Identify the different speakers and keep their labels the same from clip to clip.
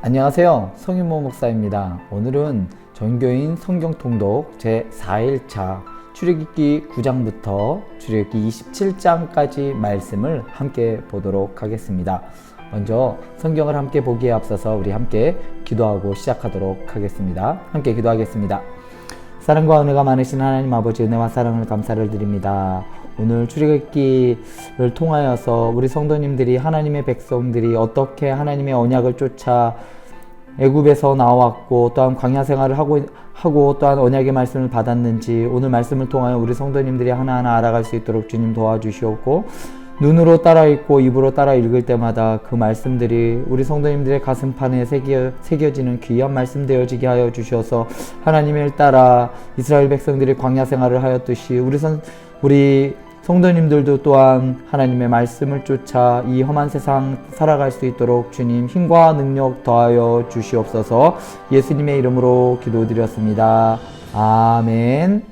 Speaker 1: 안녕하세요. 성윤모 목사입니다. 오늘은 전교인 성경통독 제4일차 출애굽기 9장부터 출애굽기 27장까지 말씀을 함께 보도록 하겠습니다. 먼저 성경을 함께 보기에 앞서서 우리 함께 기도하고 시작하도록 하겠습니다. 함께 기도하겠습니다. 사랑과 은혜가 많으신 하나님 아버지, 은혜와 사랑을 감사를 드립니다. 오늘 출애굽기를 통하여서 우리 성도님들이, 하나님의 백성들이 어떻게 하나님의 언약을 쫓아 애굽에서 나왔고 또한 광야 생활을 하고 또한 언약의 말씀을 받았는지 오늘 말씀을 통하여 우리 성도님들이 하나하나 알아갈 수 있도록 주님 도와주시옵고, 눈으로 따라 읽고 입으로 따라 읽을 때마다 그 말씀들이 우리 성도님들의 가슴판에 새겨지는 귀한 말씀 되어지게 하여 주셔서 하나님을 따라 이스라엘 백성들이 광야 생활을 하였듯이 우리 성도님들도 또한 하나님의 말씀을 쫓아 이 험한 세상 살아갈 수 있도록 주님 힘과 능력 더하여 주시옵소서. 예수님의 이름으로 기도드렸습니다. 아멘.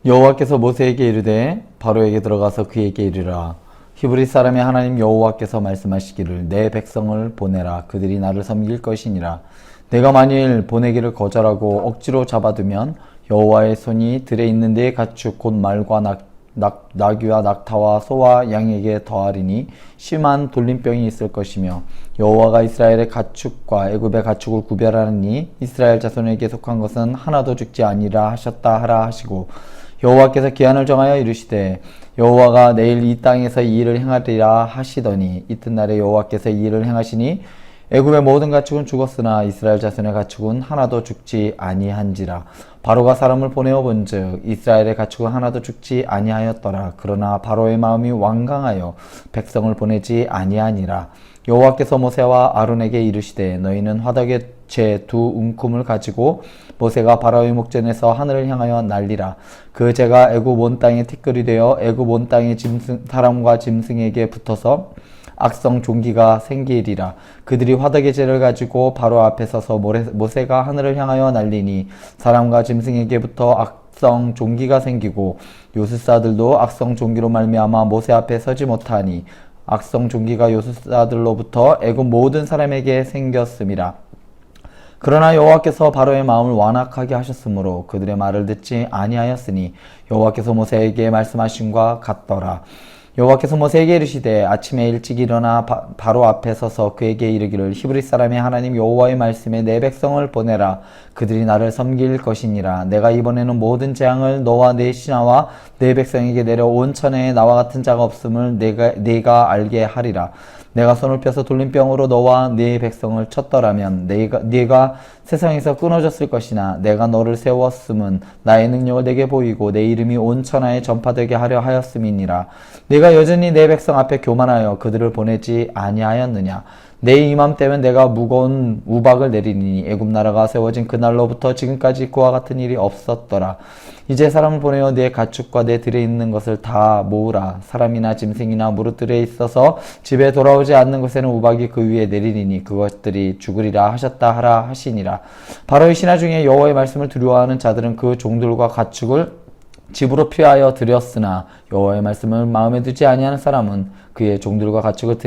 Speaker 1: 여호와께서 모세에게 이르되 바로에게 들어가서 그에게 이르라. 히브리 사람의 하나님 여호와께서 말씀하시기를 내 백성을 보내라. 그들이 나를 섬길 것이니라. 내가 만일 보내기를 거절하고 억지로 잡아두면 여호와의 손이 들에 있는 내 가축 곧 말과 나귀와 낙타와 소와 양에게 더하리니 심한 돌림병이 있을 것이며, 여호와가 이스라엘의 가축과 애굽의 가축을 구별하느니 이스라엘 자손에게 속한 것은 하나도 죽지 아니라 하셨다 하라 하시고, 여호와께서 기한을 정하여 이르시되 여호와가 내일 이 땅에서 이 일을 행하리라 하시더니 이튿날에 여호와께서 이 일을 행하시니 애굽의 모든 가축은 죽었으나 이스라엘 자손의 가축은 하나도 죽지 아니한지라. 바로가 사람을 보내어 본즉 이스라엘의 가축은 하나도 죽지 아니하였더라. 그러나 바로의 마음이 완강하여 백성을 보내지 아니하니라. 여호와께서 모세와 아론에게 이르시되 너희는 화덕의 재 두 움큼을 가지고 모세가 바로의 목전에서 하늘을 향하여 날리라. 그 재가 애굽 온 땅에 티끌이 되어 애굽 온 땅의 사람과 짐승에게 붙어서 악성 종기가 생기리라. 그들이 화덕의 재를 가지고 바로 앞에 서서 모세가 하늘을 향하여 날리니 사람과 짐승에게부터 악성 종기가 생기고 요술사들도 악성 종기로 말미암아 모세 앞에 서지 못하니 악성 종기가 요술사들로부터 애굽 모든 사람에게 생겼음이라. 그러나 여호와께서 바로의 마음을 완악하게 하셨으므로 그들의 말을 듣지 아니하였으니 여호와께서 모세에게 말씀하신과 같더라. 여호와께서 모세에게 이르시되 아침에 일찍 일어나 바로 앞에 서서 그에게 이르기를 히브리 사람의 하나님 여호와의 말씀에 내 백성을 보내라. 그들이 나를 섬길 것이니라. 내가 이번에는 모든 재앙을 너와 내 신하와 내 백성에게 내려 온 천하에 나와 같은 자가 없음을 네가 알게 하리라. 내가 손을 펴서 돌림병으로 너와 네 백성을 쳤더라면 네가 세상에서 끊어졌을 것이나 내가 너를 세웠음은 나의 능력을 내게 보이고 내 이름이 온 천하에 전파되게 하려 하였음이니라. 내가 여전히 내 백성 앞에 교만하여 그들을 보내지 아니하였느냐. 내 이맘때면 내가 무거운 우박을 내리니 애굽 나라가 세워진 그날로부터 지금까지 그와 같은 일이 없었더라. 이제 사람을 보내어 내 가축과 내 들에 있는 것을 다 모으라. 사람이나 짐승이나 무릇들에 있어서 집에 돌아오지 않는 것에는 우박이 그 위에 내리니 그것들이 죽으리라 하셨다 하라 하시니라. 바로의 신하 중에 여호와의 말씀을 두려워하는 자들은 그 종들과 가축을 집으로 피하여 들였으나 여호와의 말씀을 마음에 두지 아니하는 사람은 그의 종들과 가축을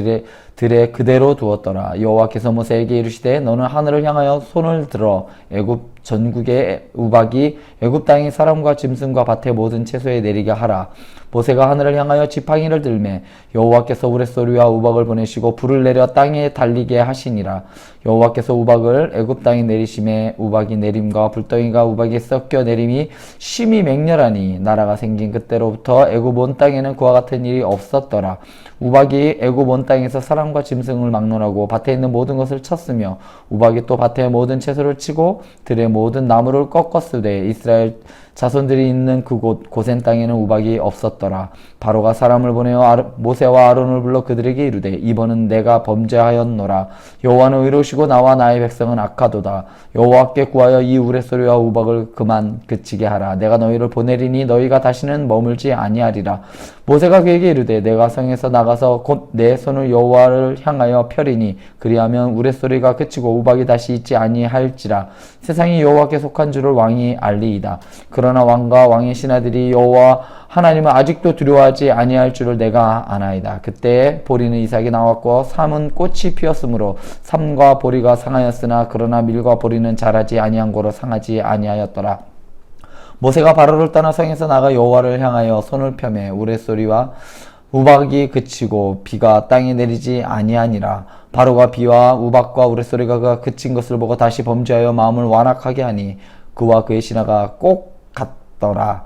Speaker 1: 들에 그대로 두었더라. 여호와께서 모세에게 이르시되 너는 하늘을 향하여 손을 들어 애굽 전국의 우박이 애굽 땅의 사람과 짐승과 밭의 모든 채소에 내리게 하라. 모세가 하늘을 향하여 지팡이를 들매 여호와께서 우레소리와 우박을 보내시고 불을 내려 땅에 달리게 하시니라. 여호와께서 우박을 애굽 땅에 내리심에 우박이 내림과 불덩이가 우박에 섞여 내림이 심히 맹렬하니 나라가 생긴 그때로부터 애굽 온 땅에는 그와 같은 일이 없었더라. 우박이 애굽 온 땅에서 사람과 짐승을 막론하고 밭에 있는 모든 것을 쳤으며 우박이 또 밭의 모든 채소를 치고 들의 모든 나무를 꺾었으되 이스라엘 자손들이 있는 그곳 고센 땅에는 우박이 없었더라. 바로가 사람을 보내어 모세와 아론을 불러 그들에게 이르되 이번은 내가 범죄하였노라. 여호와는 의로우시고 나와 나의 백성은 악하도다. 여호와께 구하여 이 우레소리와 우박을 그만 그치게 하라. 내가 너희를 보내리니 너희가 다시는 머물지 아니하리라. 모세가 그에게 이르되 내가 성에서 나가서 곧 내 손을 여호와를 향하여 펴리니 그리하면 우레소리가 그치고 우박이 다시 있지 아니할지라. 세상이 여호와께 속한 줄을 왕이 알리이다. 그러나 왕과 왕의 신하들이 여호와 하나님은 아직도 두려워하지 아니할 줄을 내가 아나이다. 그때 보리는 이삭이 나왔고 삼은 꽃이 피었으므로 삼과 보리가 상하였으나 그러나 밀과 보리는 자라지 아니한 고로 상하지 아니하였더라. 모세가 바로를 떠나 성에서 나가 여호와를 향하여 손을 펴매 우레소리와 우박이 그치고 비가 땅에 내리지 아니하니라. 바로가 비와 우박과 우레소리가 그친 것을 보고 다시 범죄하여 마음을 완악하게 하니 그와 그의 신하가 꼭 같더라.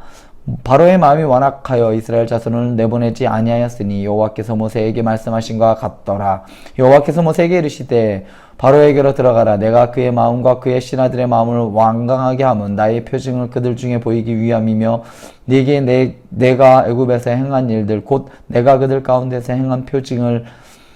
Speaker 1: 바로의 마음이 완악하여 이스라엘 자손을 내보내지 아니하였으니 여호와께서 모세에게 말씀하신 것과 같더라. 여호와께서 모세에게 이르시되 바로에게로 들어가라. 내가 그의 마음과 그의 신하들의 마음을 완강하게 하면 나의 표징을 그들 중에 보이기 위함이며 네게 내가 애굽에서 행한 일들 곧 내가 그들 가운데서 행한 표징을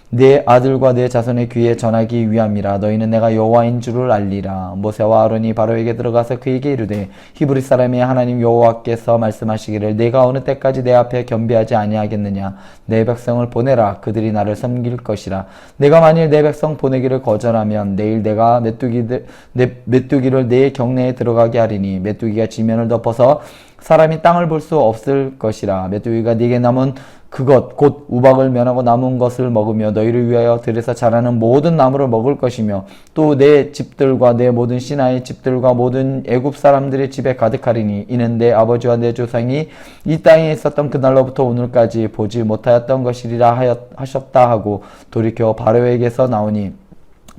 Speaker 1: 네 아들과 네 자손의 귀에 전하기 위함이라. 너희는 내가 여호와인 줄을 알리라. 모세와 아론이 바로에게 들어가서 그에게 이르되 히브리 사람의 하나님 여호와께서 말씀하시기를 내가 어느 때까지 내 앞에 겸비하지 아니하겠느냐. 내 백성을 보내라. 그들이 나를 섬길 것이라. 내가 만일 내 백성 보내기를 거절하면 내일 내가 메뚜기를 내 경내에 들어가게 하리니 메뚜기가 지면을 덮어서 사람이 땅을 볼 수 없을 것이라. 메뚜기가 네게 남은 그것 곧 우박을 면하고 남은 것을 먹으며 너희를 위하여 들에서 자라는 모든 나무를 먹을 것이며 또 내 집들과 내 모든 신하의 집들과 모든 애굽 사람들의 집에 가득하리니 이는 내 아버지와 내 조상이 이 땅에 있었던 그날로부터 오늘까지 보지 못하였던 것이리라 하셨다 하고 돌이켜 바로에게서 나오니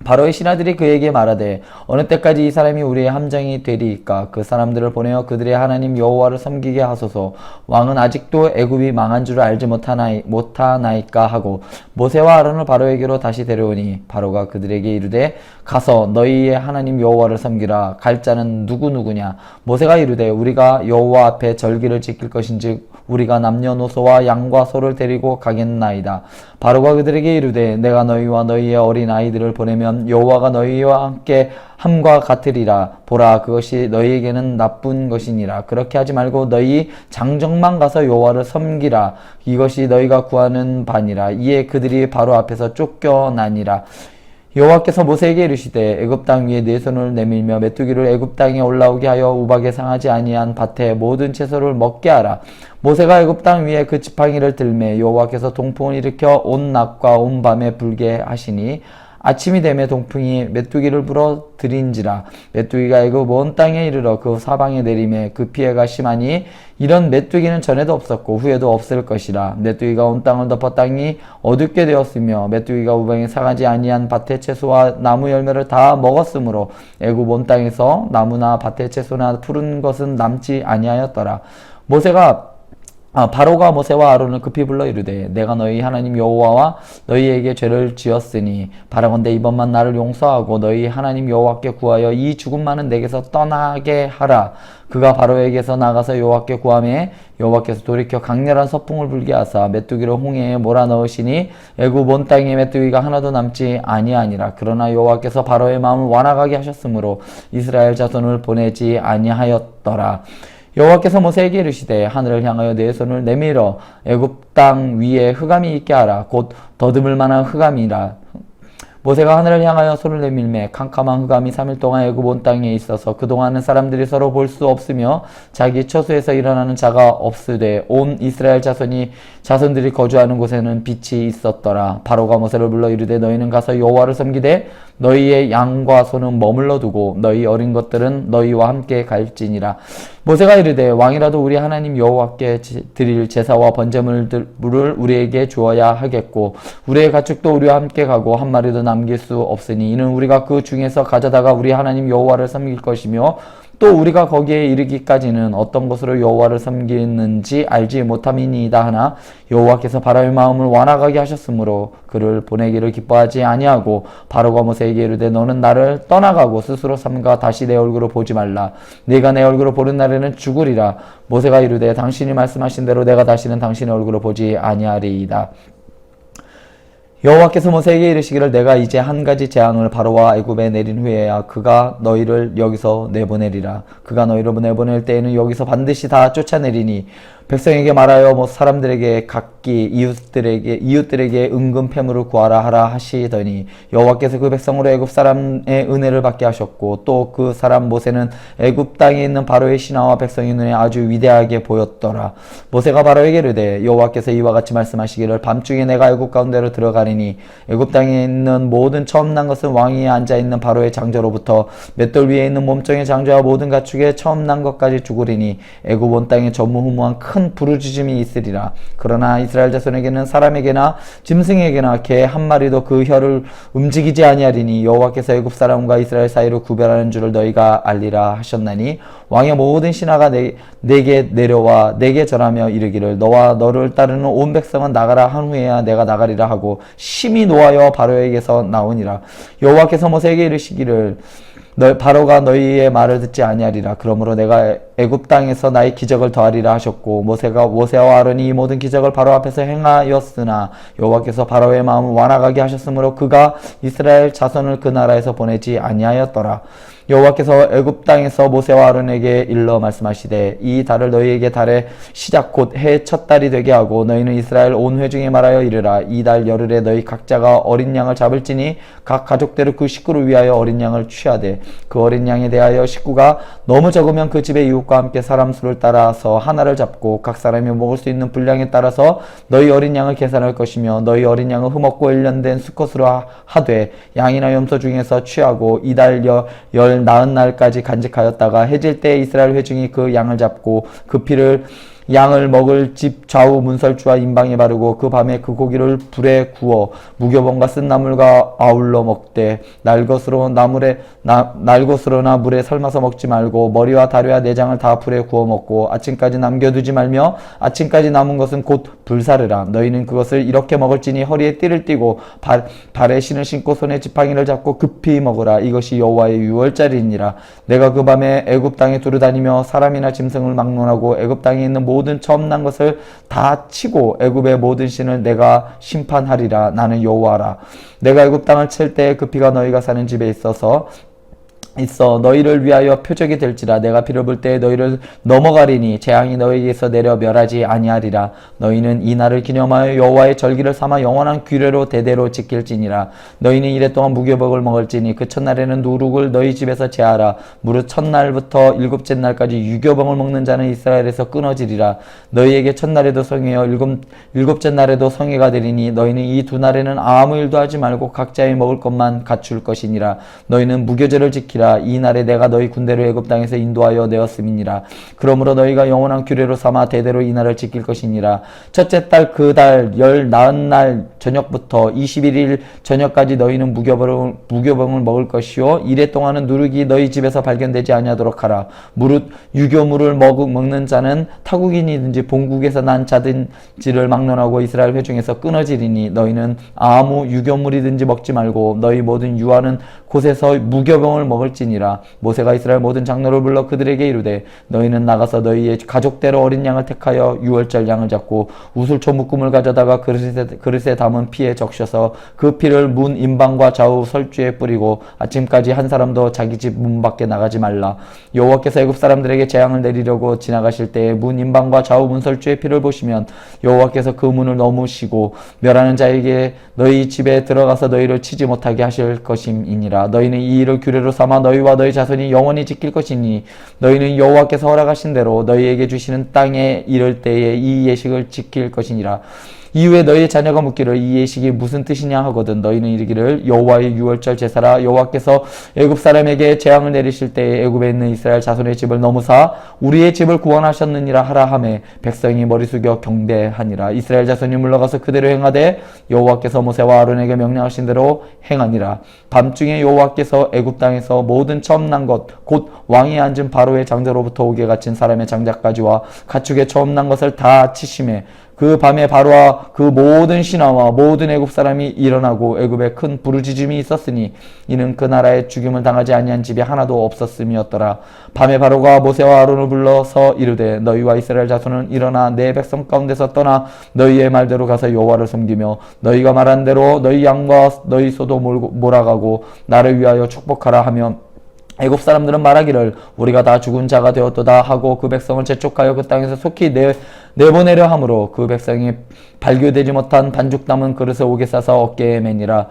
Speaker 1: 바로의 신하들이 그에게 말하되 어느 때까지 이 사람이 우리의 함정이 되리이까. 그 사람들을 보내어 그들의 하나님 여호와를 섬기게 하소서. 왕은 아직도 애굽이 망한 줄을 알지 못하나이까 하고 모세와 아론을 바로에게로 다시 데려오니 바로가 그들에게 이르되 가서 너희의 하나님 여호와를 섬기라. 갈 자는 누구냐. 모세가 이르되 우리가 여호와 앞에 절기를 지킬 것인즉 우리가 남녀노소와 양과 소를 데리고 가겠나이다. 바로가 그들에게 이르되 내가 너희와 너희의 어린 아이들을 보내면 여호와가 너희와 함께 함과 같으리라. 보라 그것이 너희에게는 나쁜 것이니라. 그렇게 하지 말고 너희 장정만 가서 여호와를 섬기라. 이것이 너희가 구하는 바니라. 이에 그들이 바로 앞에서 쫓겨나니라. 여호와께서 모세에게 이르시되 애굽 땅 위에 네 손을 내밀며 메뚜기를 애굽 땅에 올라오게 하여 우박에 상하지 아니한 밭의 모든 채소를 먹게 하라. 모세가 애굽 땅 위에 그 지팡이를 들매 여호와께서 동풍을 일으켜 온 낮과 온 밤에 불게 하시니 아침이 되매 동풍이 메뚜기를 불어 들인지라. 메뚜기가 애굽 온 땅에 이르러 그 사방에 내림에 그 피해가 심하니 이런 메뚜기는 전에도 없었고 후에도 없을 것이라. 메뚜기가 온 땅을 덮어 땅이 어둡게 되었으며 메뚜기가 우방에 상하지 아니한 밭의 채소와 나무 열매를 다 먹었으므로 애굽 온 땅에서 나무나 밭의 채소나 푸른 것은 남지 아니하였더라. 바로가 모세와 아론을 급히 불러 이르되 내가 너희 하나님 여호와와 너희에게 죄를 지었으니 바라건대 이번만 나를 용서하고 너희 하나님 여호와께 구하여 이 죽음 많은 내게서 떠나게 하라. 그가 바로에게서 나가서 여호와께 구하매 여호와께서 돌이켜 강렬한 서풍을 불게 하사 메뚜기를 홍해에 몰아넣으시니 애굽 온 땅에 메뚜기가 하나도 남지 아니하니라. 그러나 여호와께서 바로의 마음을 완악하게 하셨으므로 이스라엘 자손을 보내지 아니하였더라. 여호와께서 모세에게 이르시되 하늘을 향하여 내 손을 내밀어 애굽 땅 위에 흑암이 있게 하라. 곧 더듬을 만한 흑암이라. 모세가 하늘을 향하여 손을 내밀매 캄캄한 흑암이 3일 동안 애굽 온 땅에 있어서 그동안은 사람들이 서로 볼 수 없으며 자기 처소에서 일어나는 자가 없으되 온 이스라엘 자손들이 거주하는 곳에는 빛이 있었더라. 바로가 모세를 불러 이르되 너희는 가서 여호와를 섬기되 너희의 양과 소는 머물러 두고 너희 어린 것들은 너희와 함께 갈지니라. 모세가 이르되 왕이라도 우리 하나님 여호와께 드릴 제사와 번제물을 우리에게 주어야 하겠고 우리의 가축도 우리와 함께 가고 한 마리도 남길 수 없으니 이는 우리가 그 중에서 가져다가 우리 하나님 여호와를 섬길 것이며 또 우리가 거기에 이르기까지는 어떤 것으로 여호와를 섬기는지 알지 못함이니이다 하나 여호와께서 바로의 마음을 완악하게 하셨으므로 그를 보내기를 기뻐하지 아니하고 바로가 모세에게 이르되 너는 나를 떠나가고 스스로 삼가 다시 내 얼굴을 보지 말라. 네가 내 얼굴을 보는 날에는 죽으리라. 모세가 이르되 당신이 말씀하신 대로 내가 다시는 당신의 얼굴을 보지 아니하리이다. 여호와께서 모세에게 이르시기를 내가 이제 한 가지 재앙을 바로와 애굽에 내린 후에야 그가 너희를 여기서 내보내리라. 그가 너희를 내보낼 때에는 여기서 반드시 다 쫓아내리니 백성에게 말하여 사람들에게 각기 이웃들에게 은금패물을 구하라 하라 하시더니 여호와께서 그 백성으로 애굽 사람의 은혜를 받게 하셨고 또 그 사람 모세는 애굽 땅에 있는 바로의 신하와 백성의 눈에 아주 위대하게 보였더라. 모세가 바로에게 이르되 여호와께서 이와 같이 말씀하시기를 밤중에 내가 애굽 가운데로 들어가리니 애굽 땅에 있는 모든 처음 난 것은 왕위에 앉아 있는 바로의 장저로부터 맷돌 위에 있는 몸종의 장저와 모든 가축의 처음 난 것까지 죽으리니 애굽 온 땅에 전무후무한 큰 부르짖음이 있으리라. 그러나 이스라엘 자손에게는 사람에게나 짐승에게나 개 한 마리도 그 혀를 움직이지 아니하리니 여호와께서 애굽 사람과 이스라엘 사이로 구별하는 줄을 너희가 알리라 하셨나니 왕의 모든 신하가 내게 내려와 내게 절하며 이르기를 너와 너를 따르는 온 백성은 나가라 한 후에야 내가 나가리라 하고 심히 노하여 바로에게서 나오니라. 여호와께서 모세에게 이르시기를 바로가 너희의 말을 듣지 아니하리라. 그러므로 내가 애굽 땅에서 나의 기적을 더하리라 하셨고 모세와 아론이 이 모든 기적을 바로 앞에서 행하였으나 여호와께서 바로의 마음을 완악하게 하셨으므로 그가 이스라엘 자손을 그 나라에서 보내지 아니하였더라. 여호와께서 애굽 땅에서 모세와 아론에게 일러 말씀하시되 이 달을 너희에게 달의 시작 곧 해의 첫 달이 되게 하고 너희는 이스라엘 온 회중에 말하여 이르라. 이 달 열흘에 너희 각자가 어린 양을 잡을지니 각 가족대로 그 식구를 위하여 어린 양을 취하되 그 어린 양에 대하여 식구가 너무 적으면 그 집의 이웃과 함께 사람 수를 따라서 하나를 잡고 각 사람이 먹을 수 있는 분량에 따라서 너희 어린 양을 계산할 것이며 너희 어린 양을 흠없고 일련된 수컷으로 하되 양이나 염소 중에서 취하고 이 달 열 나은 날까지 간직하였다가 해질 때 이스라엘 회중이 그 양을 잡고 그 피를 양을 먹을 집 좌우 문설주와 임방에 바르고 그 밤에 그 고기를 불에 구워 무교봉과 쓴 나물과 아울러 먹되 날 것으로나 물에 삶아서 먹지 말고 머리와 다리와 내장을 다 불에 구워 먹고 아침까지 남겨두지 말며 아침까지 남은 것은 곧 불사르라. 너희는 그것을 이렇게 먹을지니 허리에 띠를 띠고 발에 신을 신고 손에 지팡이를 잡고 급히 먹으라. 이것이 여호와의 유월절이니라. 내가 그 밤에 애굽 땅에 두루다니며 사람이나 짐승을 막론하고 애굽 땅에 있는 모든 처음 난 것을 다 치고 애굽의 모든 신을 내가 심판하리라. 나는 여호와라. 내가 애굽 땅을 칠 때 그 피가 너희가 사는 집에 있어 너희를 위하여 표적이 될지라. 내가 피를 볼 때 너희를 넘어가리니 재앙이 너희에게서 내려 멸하지 아니하리라. 너희는 이 날을 기념하여 여호와의 절기를 삼아 영원한 규례로 대대로 지킬지니라. 너희는 이래 동안 무교복을 먹을지니 그 첫날에는 누룩을 너희 집에서 제하라. 무릇 첫날부터 일곱째 날까지 유교복을 먹는 자는 이스라엘에서 끊어지리라. 너희에게 첫날에도 성회여 일곱째 날에도 성회가 되리니 너희는 이 두 날에는 아무 일도 하지 말고 각자의 먹을 것만 갖출 것이니라. 너희는 무교절을 지키라. 이 날에 내가 너희 군대를 애굽 땅에서 인도하여 내었음이니라. 그러므로 너희가 영원한 규례로 삼아 대대로 이 날을 지킬 것이니라. 첫째 달 그 달 열 나은 날 저녁부터 21일 저녁까지 너희는 무교병을 먹을 것이요 이래 동안은 누룩이 너희 집에서 발견되지 아니하도록 하라. 무릇 유교물을 먹는 자는 타국인이든지 본국에서 난 자든지를 막론하고 이스라엘 회중에서 끊어지리니 너희는 아무 유교물이든지 먹지 말고 너희 모든 유하는 곳에서 무교병을 먹을지니라. 모세가 이스라엘 모든 장로를 불러 그들에게 이르되 너희는 나가서 너희의 가족대로 어린 양을 택하여 유월절 양을 잡고 우슬초 묶음을 가져다가 그릇에 담은 피에 적셔서 그 피를 문 임방과 좌우 설주에 뿌리고 아침까지 한 사람도 자기 집 문 밖에 나가지 말라. 여호와께서 애굽 사람들에게 재앙을 내리려고 지나가실 때에 문 임방과 좌우 문 설주의 피를 보시면 여호와께서 그 문을 넘으시고 멸하는 자에게 너희 집에 들어가서 너희를 치지 못하게 하실 것임이니라. 너희는 이 일을 규례로 삼아 너희와 너희 자손이 영원히 지킬 것이니 너희는 여호와께서 허락하신 대로 너희에게 주시는 땅에 이를 때에 이 예식을 지킬 것이니라. 이후에 너희의 자녀가 묻기를 이 예식이 무슨 뜻이냐 하거든 너희는 이르기를 여호와의 유월절 제사라. 여호와께서 애굽 사람에게 재앙을 내리실 때에 애굽에 있는 이스라엘 자손의 집을 넘으사 우리의 집을 구원하셨느니라 하라 하매 백성이 머리 숙여 경배하니라. 이스라엘 자손이 물러가서 그대로 행하되 여호와께서 모세와 아론에게 명령하신 대로 행하니라. 밤중에 여호와께서 애굽 땅에서 모든 처음 난 것 곧 왕이 앉은 바로의 장자로부터 옥에 갇힌 사람의 장자까지와 가축의 처음 난 것을 다 치심해 그 밤에 바로와 그 모든 신하와 모든 애굽 사람이 일어나고 애굽에 큰 부르짖음이 있었으니 이는 그 나라에 죽임을 당하지 아니한 집이 하나도 없었음이었더라. 밤에 바로가 모세와 아론을 불러서 이르되 너희와 이스라엘 자손은 일어나 내 백성 가운데서 떠나 너희의 말대로 가서 여호와를 섬기며 너희가 말한 대로 너희 양과 너희 소도 몰아가고 나를 위하여 축복하라 하며 애굽 사람들은 말하기를 우리가 다 죽은 자가 되었도다 하고 그 백성을 재촉하여 그 땅에서 속히 내보내려 하므로 그 백성이 발교되지 못한 반죽 담은 그릇을 옥에 싸서 어깨에 매니라.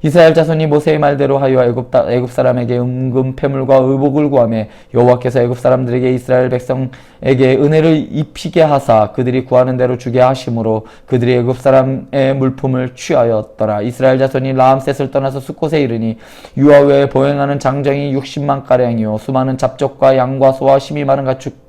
Speaker 1: 이스라엘 자손이 모세의 말대로 하여 애굽 사람에게 은금 패물과 의복을 구하며 여호와께서 애굽 사람들에게 이스라엘 백성에게 은혜를 입히게 하사 그들이 구하는 대로 주게 하심으로 그들이 애굽 사람의 물품을 취하였더라. 이스라엘 자손이 라암셋을 떠나서 숫곳에 이르니 유아외에 보행하는 장정이 60만 가량이요 수많은 잡족과 양과 소와 힘이 많은 가축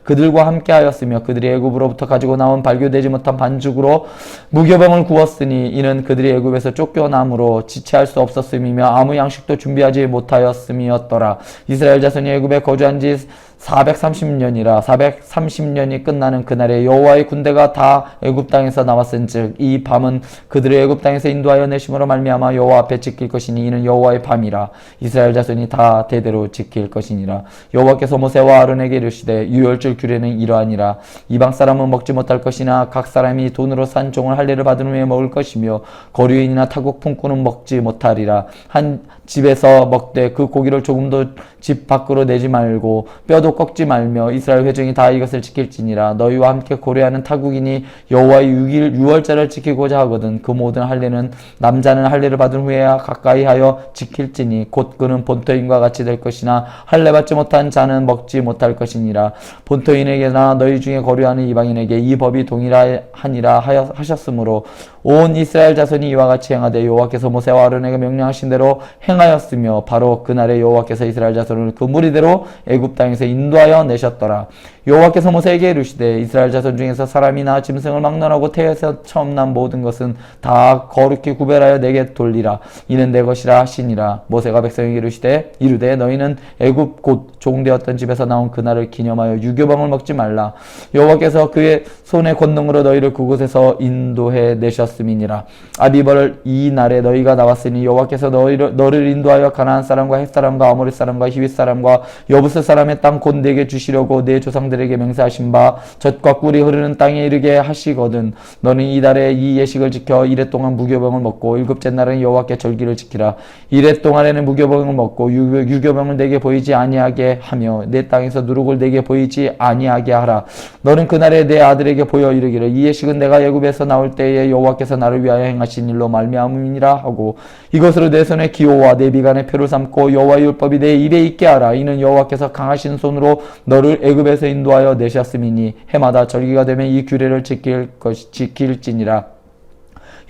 Speaker 1: 그들과 함께 하였으며 그들이 애굽으로부터 가지고 나온 발교되지 못한 반죽으로 무교병을 구웠으니 이는 그들이 애굽에서 쫓겨남으로 지체할 수 없었음이며 아무 양식도 준비하지 못하였음이었더라. 이스라엘 자손이 애굽에 거주한 지 430년이라 430년이 끝나는 그날에 여호와의 군대가 다 애굽 땅에서 나왔은즉 이 밤은 그들의 애굽 땅에서 인도하여 내심으로 말미암아 여호와 앞에 지킬 것이니 이는 여호와의 밤이라. 이스라엘 자손이 다 대대로 지킬 것이니라. 여호와께서 모세와 아론에게 이르시되 유월절 규례는 이러하니라. 이방 사람은 먹지 못할 것이나 각 사람이 돈으로 산 종을 할례를 받은 후에 먹을 것이며 거류인이나 타국 품꾼은 먹지 못하리라. 한 집에서 먹되 그 고기를 조금도 집 밖으로 내지 말고 뼈도 꺾지 말며 이스라엘 회중이 다 이것을 지킬지니라. 너희와 함께 고려하는 타국인이 여호와의 6월절을 지키고자 하거든 그 모든 할례는 남자는 할례를 받은 후에 가까이 하여 지킬지니 곧 그는 본토인과 같이 될 것이나 할례 받지 못한 자는 먹지 못할 것이니라. 본토인에게나 너희 중에 거류하는 이방인에게 이 법이 동일하니라 하셨으므로 온 이스라엘 자손이 이와 같이 행하되 여호와께서 모세와 아론에게 명령하신 대로 행하였으며 바로 그날에 여호와께서 이스라엘 자손을 그 무리대로 애굽 땅에서 인도하여 내셨더라. 여호와께서 모세에게 이르시되 이스라엘 자손 중에서 사람이나 짐승을 막론하고 태에서 처음 난 모든 것은 다 거룩히 구별하여 내게 돌리라. 이는 내 것이라 하시니라. 모세가 백성에게 이르되 너희는 애굽 곧 종되었던 집에서 나온 그날을 기념하여 유교병을 먹지 말라. 여호와께서 그의 손의 권능으로 너희를 그곳에서 인도해 내셨음이니라. 아비벌 이 날에 너희가 나왔으니 여호와께서 너를 인도하여 가나안 사람과 헷 사람과 아모리 사람과 히윗 사람과 여부스 사람의 땅 곧 내게 주시려고 내 조상들에게 맹세하신 바 젖과 꿀이 흐르는 땅에 이르게 하시거든. 너는 이달에 이 예식을 지켜 이래 동안 무교병을 먹고 일곱째 날은 여호와께 절기를 지키라. 이래 동안에는 무교병을 먹고 유교병을 내게 보이지 아니하게 하며 내 땅에서 누룩을 내게 보이지 아니하게 하라. 너는 그날에 내 아들에게 보여 이르기를 이 예식은 내가 애굽에서 나올 때에 여호와께서 나를 위하여 행하신 일로 말미암음이니라 하고 이것으로 내 손에 기호와 내 비간의 표를 삼고 여호와의 율법이 내 입에 있게 하라. 이는 여호와께서 강하신 손으로 너를 애굽에서 인도하여 내셨음이니 해마다 절기가 되면 이 규례를 지킬지니라.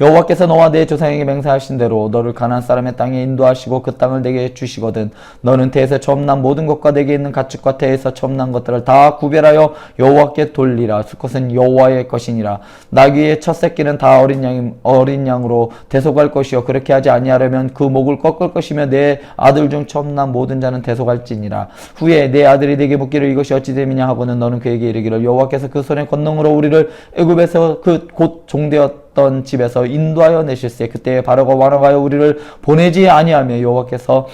Speaker 1: 여호와께서 너와 내 조상에게 맹세하신 대로 너를 가나안 사람의 땅에 인도하시고 그 땅을 내게 주시거든 너는 태에서 처음 난 모든 것과 내게 있는 가축과 태에서 처음 난 것들을 다 구별하여 여호와께 돌리라. 수컷은 여호와의 것이니라. 나귀의 첫 새끼는 다 어린 양으로 대속할 것이요 그렇게 하지 아니하려면 그 목을 꺾을 것이며 내 아들 중 처음 난 모든 자는 대속할지니라. 후에 내 아들이 내게 묻기를 이것이 어찌 됨이냐 하고는 너는 그에게 이르기를 여호와께서 그 손의 권능으로 우리를 애굽에서 그 곧 종되었던 집에서 인도하여 내실세 그때에 바로가 완악하여 우리를 보내지 아니하며 여호와께서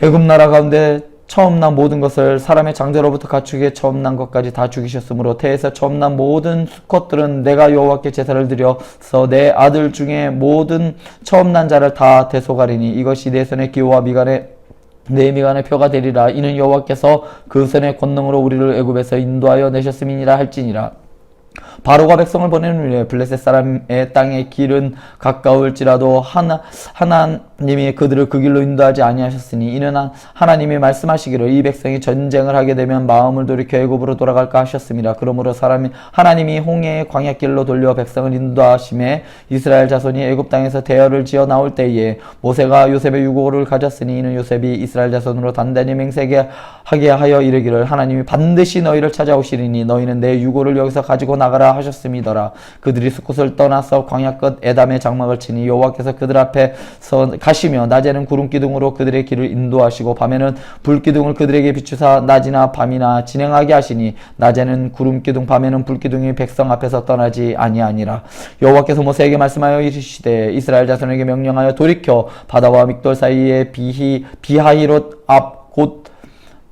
Speaker 1: 애굽 나라 가운데 처음 난 모든 것을 사람의 장자로부터 가축의 처음 난 것까지 다 죽이셨으므로 태에서 처음 난 모든 수컷들은 내가 여호와께 제사를 드려서 내 아들 중에 모든 처음 난 자를 다 대속하리니 이것이 내 손의 기호와 내 미간의 표가 되리라. 이는 여호와께서 그 손의 권능으로 우리를 애굽에서 인도하여 내셨음이니라 할지니라. 바로가 백성을 보낸 후에 블레셋 사람의 땅의 길은 가까울지라도 하나님이 그들을 그 길로 인도하지 아니하셨으니 이는 하나님이 말씀하시기를 이 백성이 전쟁을 하게 되면 마음을 돌이켜 애굽으로 돌아갈까 하셨습니다. 그러므로 하나님이 홍해의 광야길로 돌려 백성을 인도하심에 이스라엘 자손이 애굽 땅에서 대열을 지어 나올 때에 모세가 요셉의 유고를 가졌으니 이는 요셉이 이스라엘 자손으로 단단히 맹세하게 하여 이르기를 하나님이 반드시 너희를 찾아오시리니 너희는 내 유고를 여기서 가지고 나가라 하셨음이더라. 그들이 숫곳을 떠나서 광야 끝 에담의 장막을 치니 여호와께서 그들 앞에서 가시며 낮에는 구름 기둥으로 그들의 길을 인도하시고 밤에는 불 기둥을 그들에게 비추사 낮이나 밤이나 진행하게 하시니 낮에는 구름 기둥 밤에는 불 기둥이 백성 앞에서 떠나지 아니하니라. 여호와께서 모세에게 말씀하여 이르시되 이스라엘 자손에게 명령하여 돌이켜 바다와 믹돌 사이에 비하히롯 앞 곧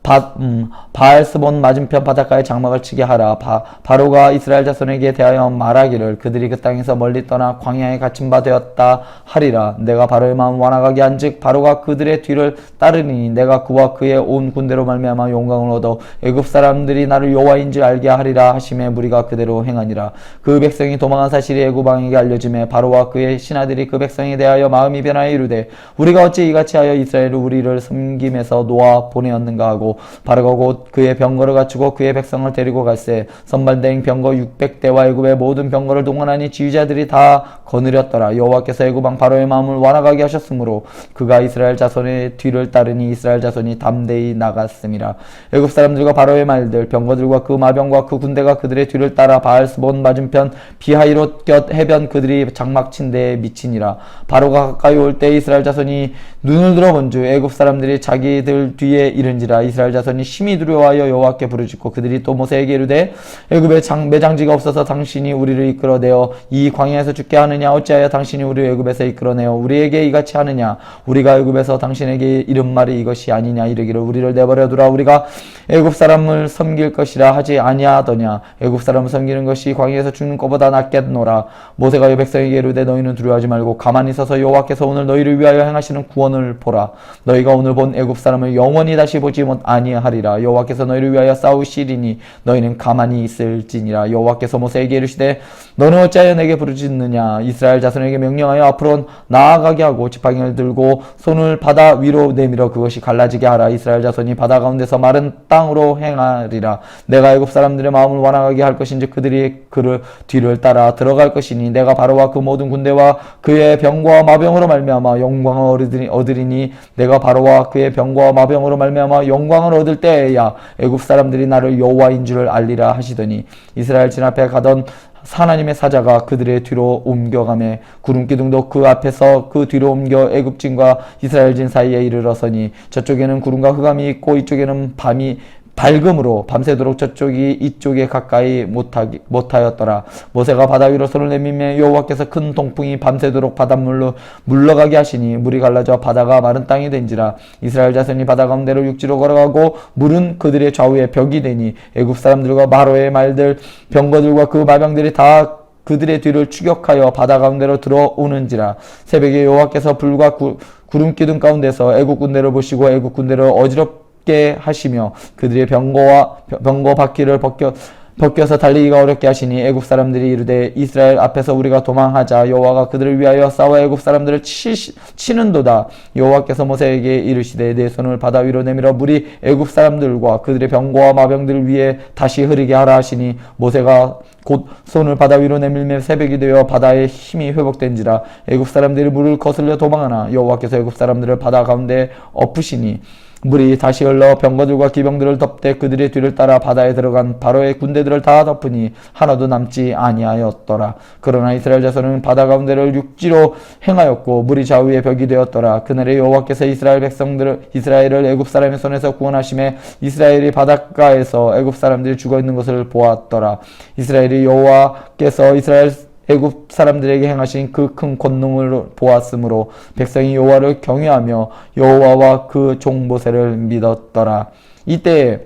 Speaker 1: 바알스본 맞은편 바닷가에 장막을 치게 하라. 바로가 이스라엘 자손에게 대하여 말하기를 그들이 그 땅에서 멀리 떠나 광야에 갇힌 바 되었다 하리라. 내가 바로의 마음 완악하게 한즉 바로가 그들의 뒤를 따르니 내가 그와 그의 온 군대로 말미암아 영광을 얻어 애굽 사람들이 나를 여호와인지 알게 하리라 하심에 무리가 그대로 행하니라. 그 백성이 도망한 사실이 애굽 왕에게 알려짐에 바로와 그의 신하들이 그 백성에 대하여 마음이 변하여 이르되 우리가 어찌 이같이 하여 이스라엘을 우리를 섬김에서 놓아 보내었는가 하고 바로가 곧 그의 병거를 갖추고 그의 백성을 데리고 갈새 선발된 병거 600대와 애굽의 모든 병거를 동원하니 지휘자들이 다 거느렸더라. 여호와께서 애굽 왕 바로의 마음을 완악하게 하셨으므로 그가 이스라엘 자손의 뒤를 따르니 이스라엘 자손이 담대히 나갔음이라. 애굽 사람들과 바로의 말들 병거들과 그 마병과 그 군대가 그들의 뒤를 따라 바알스본 맞은편 비하이롯 곁 해변 그들이 장막 친 데에 미치니라. 바로가 가까이 올 때 이스라엘 자손이 눈을 들어본즉 애굽 사람들이 자기들 뒤에 이른지라. 이스라엘 자손이 심히 두려워하여 여호와께 부르짖고 그들이 또 모세에게 이르되 애굽에 매장지가 없어서 당신이 우리를 이끌어내어 이 광야에서 죽게 하느냐 어찌하여 당신이 우리를 애굽에서 이끌어내어 우리에게 이같이 하느냐 우리가 애굽에서 당신에게 이른 말이 이것이 아니냐 이르기를 우리를 내버려 두라 우리가 애굽 사람을 섬길 것이라 하지 아니하더냐 애굽 사람을 섬기는 것이 광야에서 죽는 것보다 낫겠노라. 모세가 이 백성에게 이르되 너희는 두려워하지 말고 가만히 서서 여호와께서 오늘 너희를 위하여 행하시는 구원을 보라. 너희가 오늘 본 애굽 사람을 영원히 다시 보지 아니하리라. 여호와께서 너희를 위하여 싸우시리니 너희는 가만히 있을지니라. 여호와께서 모세에게 이르시되 너는 어찌하여 내게 부르짖느냐 이스라엘 자손에게 명령하여 앞으로 나아가게 하고 지팡이를 들고 손을 바다 위로 내밀어 그것이 갈라지게 하라. 이스라엘 자손이 바다 가운데서 마른 땅으로 행하리라. 내가 애굽 사람들의 마음을 완악하게 할 것인지 그들이 그를 뒤를 따라 들어갈 것이니 내가 바로와 그 모든 군대와 그의 병과 마병으로 말미암아 영광을 얻으리니 내가 바로와 그의 병과 마병으로 말미암아 영광을 얻을 때에야 애굽 사람들이 나를 여호와인 줄을 알리라 하시더니 이스라엘 진 앞에 가던 하나님의 사자가 그들의 뒤로 옮겨가매 구름 기둥도 그 앞에서 그 뒤로 옮겨 애굽진과 이스라엘진 사이에 이르러서니 저쪽에는 구름과 흑암이 있고 이쪽에는 밝음으로 밤새도록 저쪽이 이쪽에 가까이 못하였더라. 모세가 바다 위로 손을 내밀매 여호와께서 큰 동풍이 밤새도록 바닷물로 물러가게 하시니 물이 갈라져 바다가 마른 땅이 된지라. 이스라엘 자손이 바다 가운데로 육지로 걸어가고 물은 그들의 좌우에 벽이 되니 애굽 사람들과 바로의 말들 병거들과 그 마병들이 다 그들의 뒤를 추격하여 바다 가운데로 들어오는지라. 새벽에 여호와께서 불과 구름 기둥 가운데서 애굽 군대를 보시고 애굽 군대를 어지럽게 하시며 그들의 병거 바퀴를 벗겨서 달리기가 어렵게 하시니 애굽 사람들이 이르되 이스라엘 앞에서 우리가 도망하자 여호와가 그들을 위하여 싸워 애굽 사람들을 치는도다. 여호와께서 모세에게 이르시되 내 손을 바다 위로 내밀어 물이 애굽 사람들과 그들의 병거와 마병들 위에 다시 흐르게 하라 하시니 모세가 곧 손을 바다 위로 내밀매 새벽이 되어 바다의 힘이 회복된지라. 애굽 사람들이 물을 거슬려 도망하나 여호와께서 애굽 사람들을 바다 가운데 엎으시니 물이 다시 흘러 병거들과 기병들을 덮되 그들의 뒤를 따라 바다에 들어간 바로의 군대들을 다 덮으니 하나도 남지 아니하였더라. 그러나 이스라엘 자손은 바다 가운데를 육지로 행하였고 물이 좌우에 벽이 되었더라. 그날에 여호와께서 이스라엘을 애굽 사람의 손에서 구원하심에 이스라엘이 바닷가에서 애굽 사람들이 죽어있는 것을 보았더라. 이스라엘이 여호와께서 애굽 사람들에게 행하신 그 큰 권능을 보았으므로 백성이 여호와를 경외하며 여호와와 그 종 모세를 믿었더라. 이때에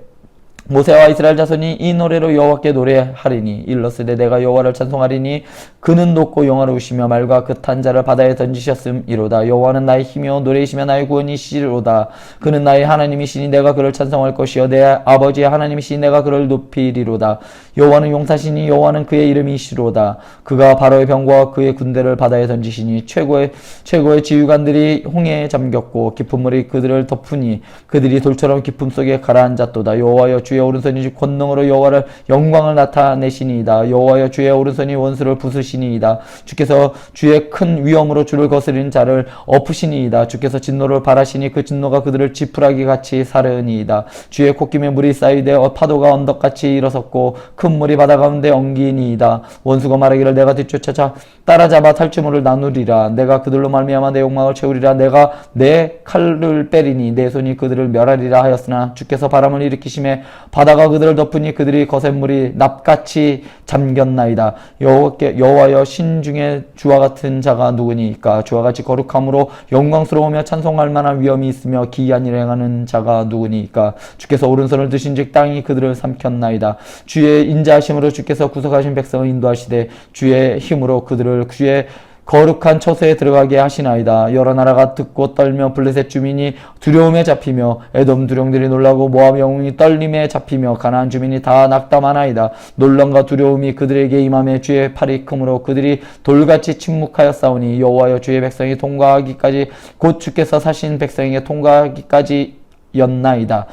Speaker 1: 모세와 이스라엘 자손이 이 노래로 여호와께 노래하리니 일렀으되 내가 여호와를 찬송하리니 그는 높고 영화로우시며 말과 그 탄 자를 바다에 던지셨음이로다. 여호와는 나의 힘이요 노래이시며 나의 구원이시로다. 그는 나의 하나님이시니 내가 그를 찬송할 것이요 내 아버지의 하나님이시니 내가 그를 높이리로다. 여호와는 용사시니 여호와는 그의 이름이시로다. 그가 바로의 병과 그의 군대를 바다에 던지시니 최고의 지휘관들이 홍해에 잠겼고 깊은 물이 그들을 덮으니 그들이 돌처럼 깊음 속에 가라앉았도다. 여호와여 주의 오른손이 권능으로 여호와를 영광을 나타내시니이다. 여호와여 주의 오른손이 원수를 부수시니이다. 주께서 주의 큰 위엄으로 주를 거스리는 자를 엎으시니이다. 주께서 진노를 발하시니 그 진노가 그들을 지푸라기 같이 사르니이다. 주의 콧김에 물이 쌓이되 파도가 언덕같이 일어섰고 큰 물이 바다 가운데 엉기니이다. 원수가 말하기를 내가 뒤쫓아 따라잡아 탈취물을 나누리라. 내가 그들로 말미암아 내 욕망을 채우리라. 내가 내 칼을 빼리니 내 손이 그들을 멸하리라 하였으나 주께서 바람을 일으키심에 바다가 그들을 덮으니 그들이 거센 물이 납같이 잠겼나이다. 여호와여 여호와여, 신 중에 주와 같은 자가 누구니까? 주와 같이 거룩함으로 영광스러우며 찬송할 만한 위엄이 있으며 기이한 일을 행하는 자가 누구니까? 주께서 오른손을 드신즉 땅이 그들을 삼켰나이다. 주의 인자하심으로 주께서 구속하신 백성을 인도하시되 주의 힘으로 그들을 주의 거룩한 처소에 들어가게 하시나이다. 여러 나라가 듣고 떨며 블레셋 주민이 두려움에 잡히며 에돔 두령들이 놀라고 모압 영웅이 떨림에 잡히며 가나안 주민이 다 낙담하나이다. 놀람과 두려움이 그들에게 임함에 주의 팔이 크므로 그들이 돌같이 침묵하였사오니 여호와여, 주의 백성이 통과하기까지 곧 주께서 사신 백성에게 통과하기까지 였나이다.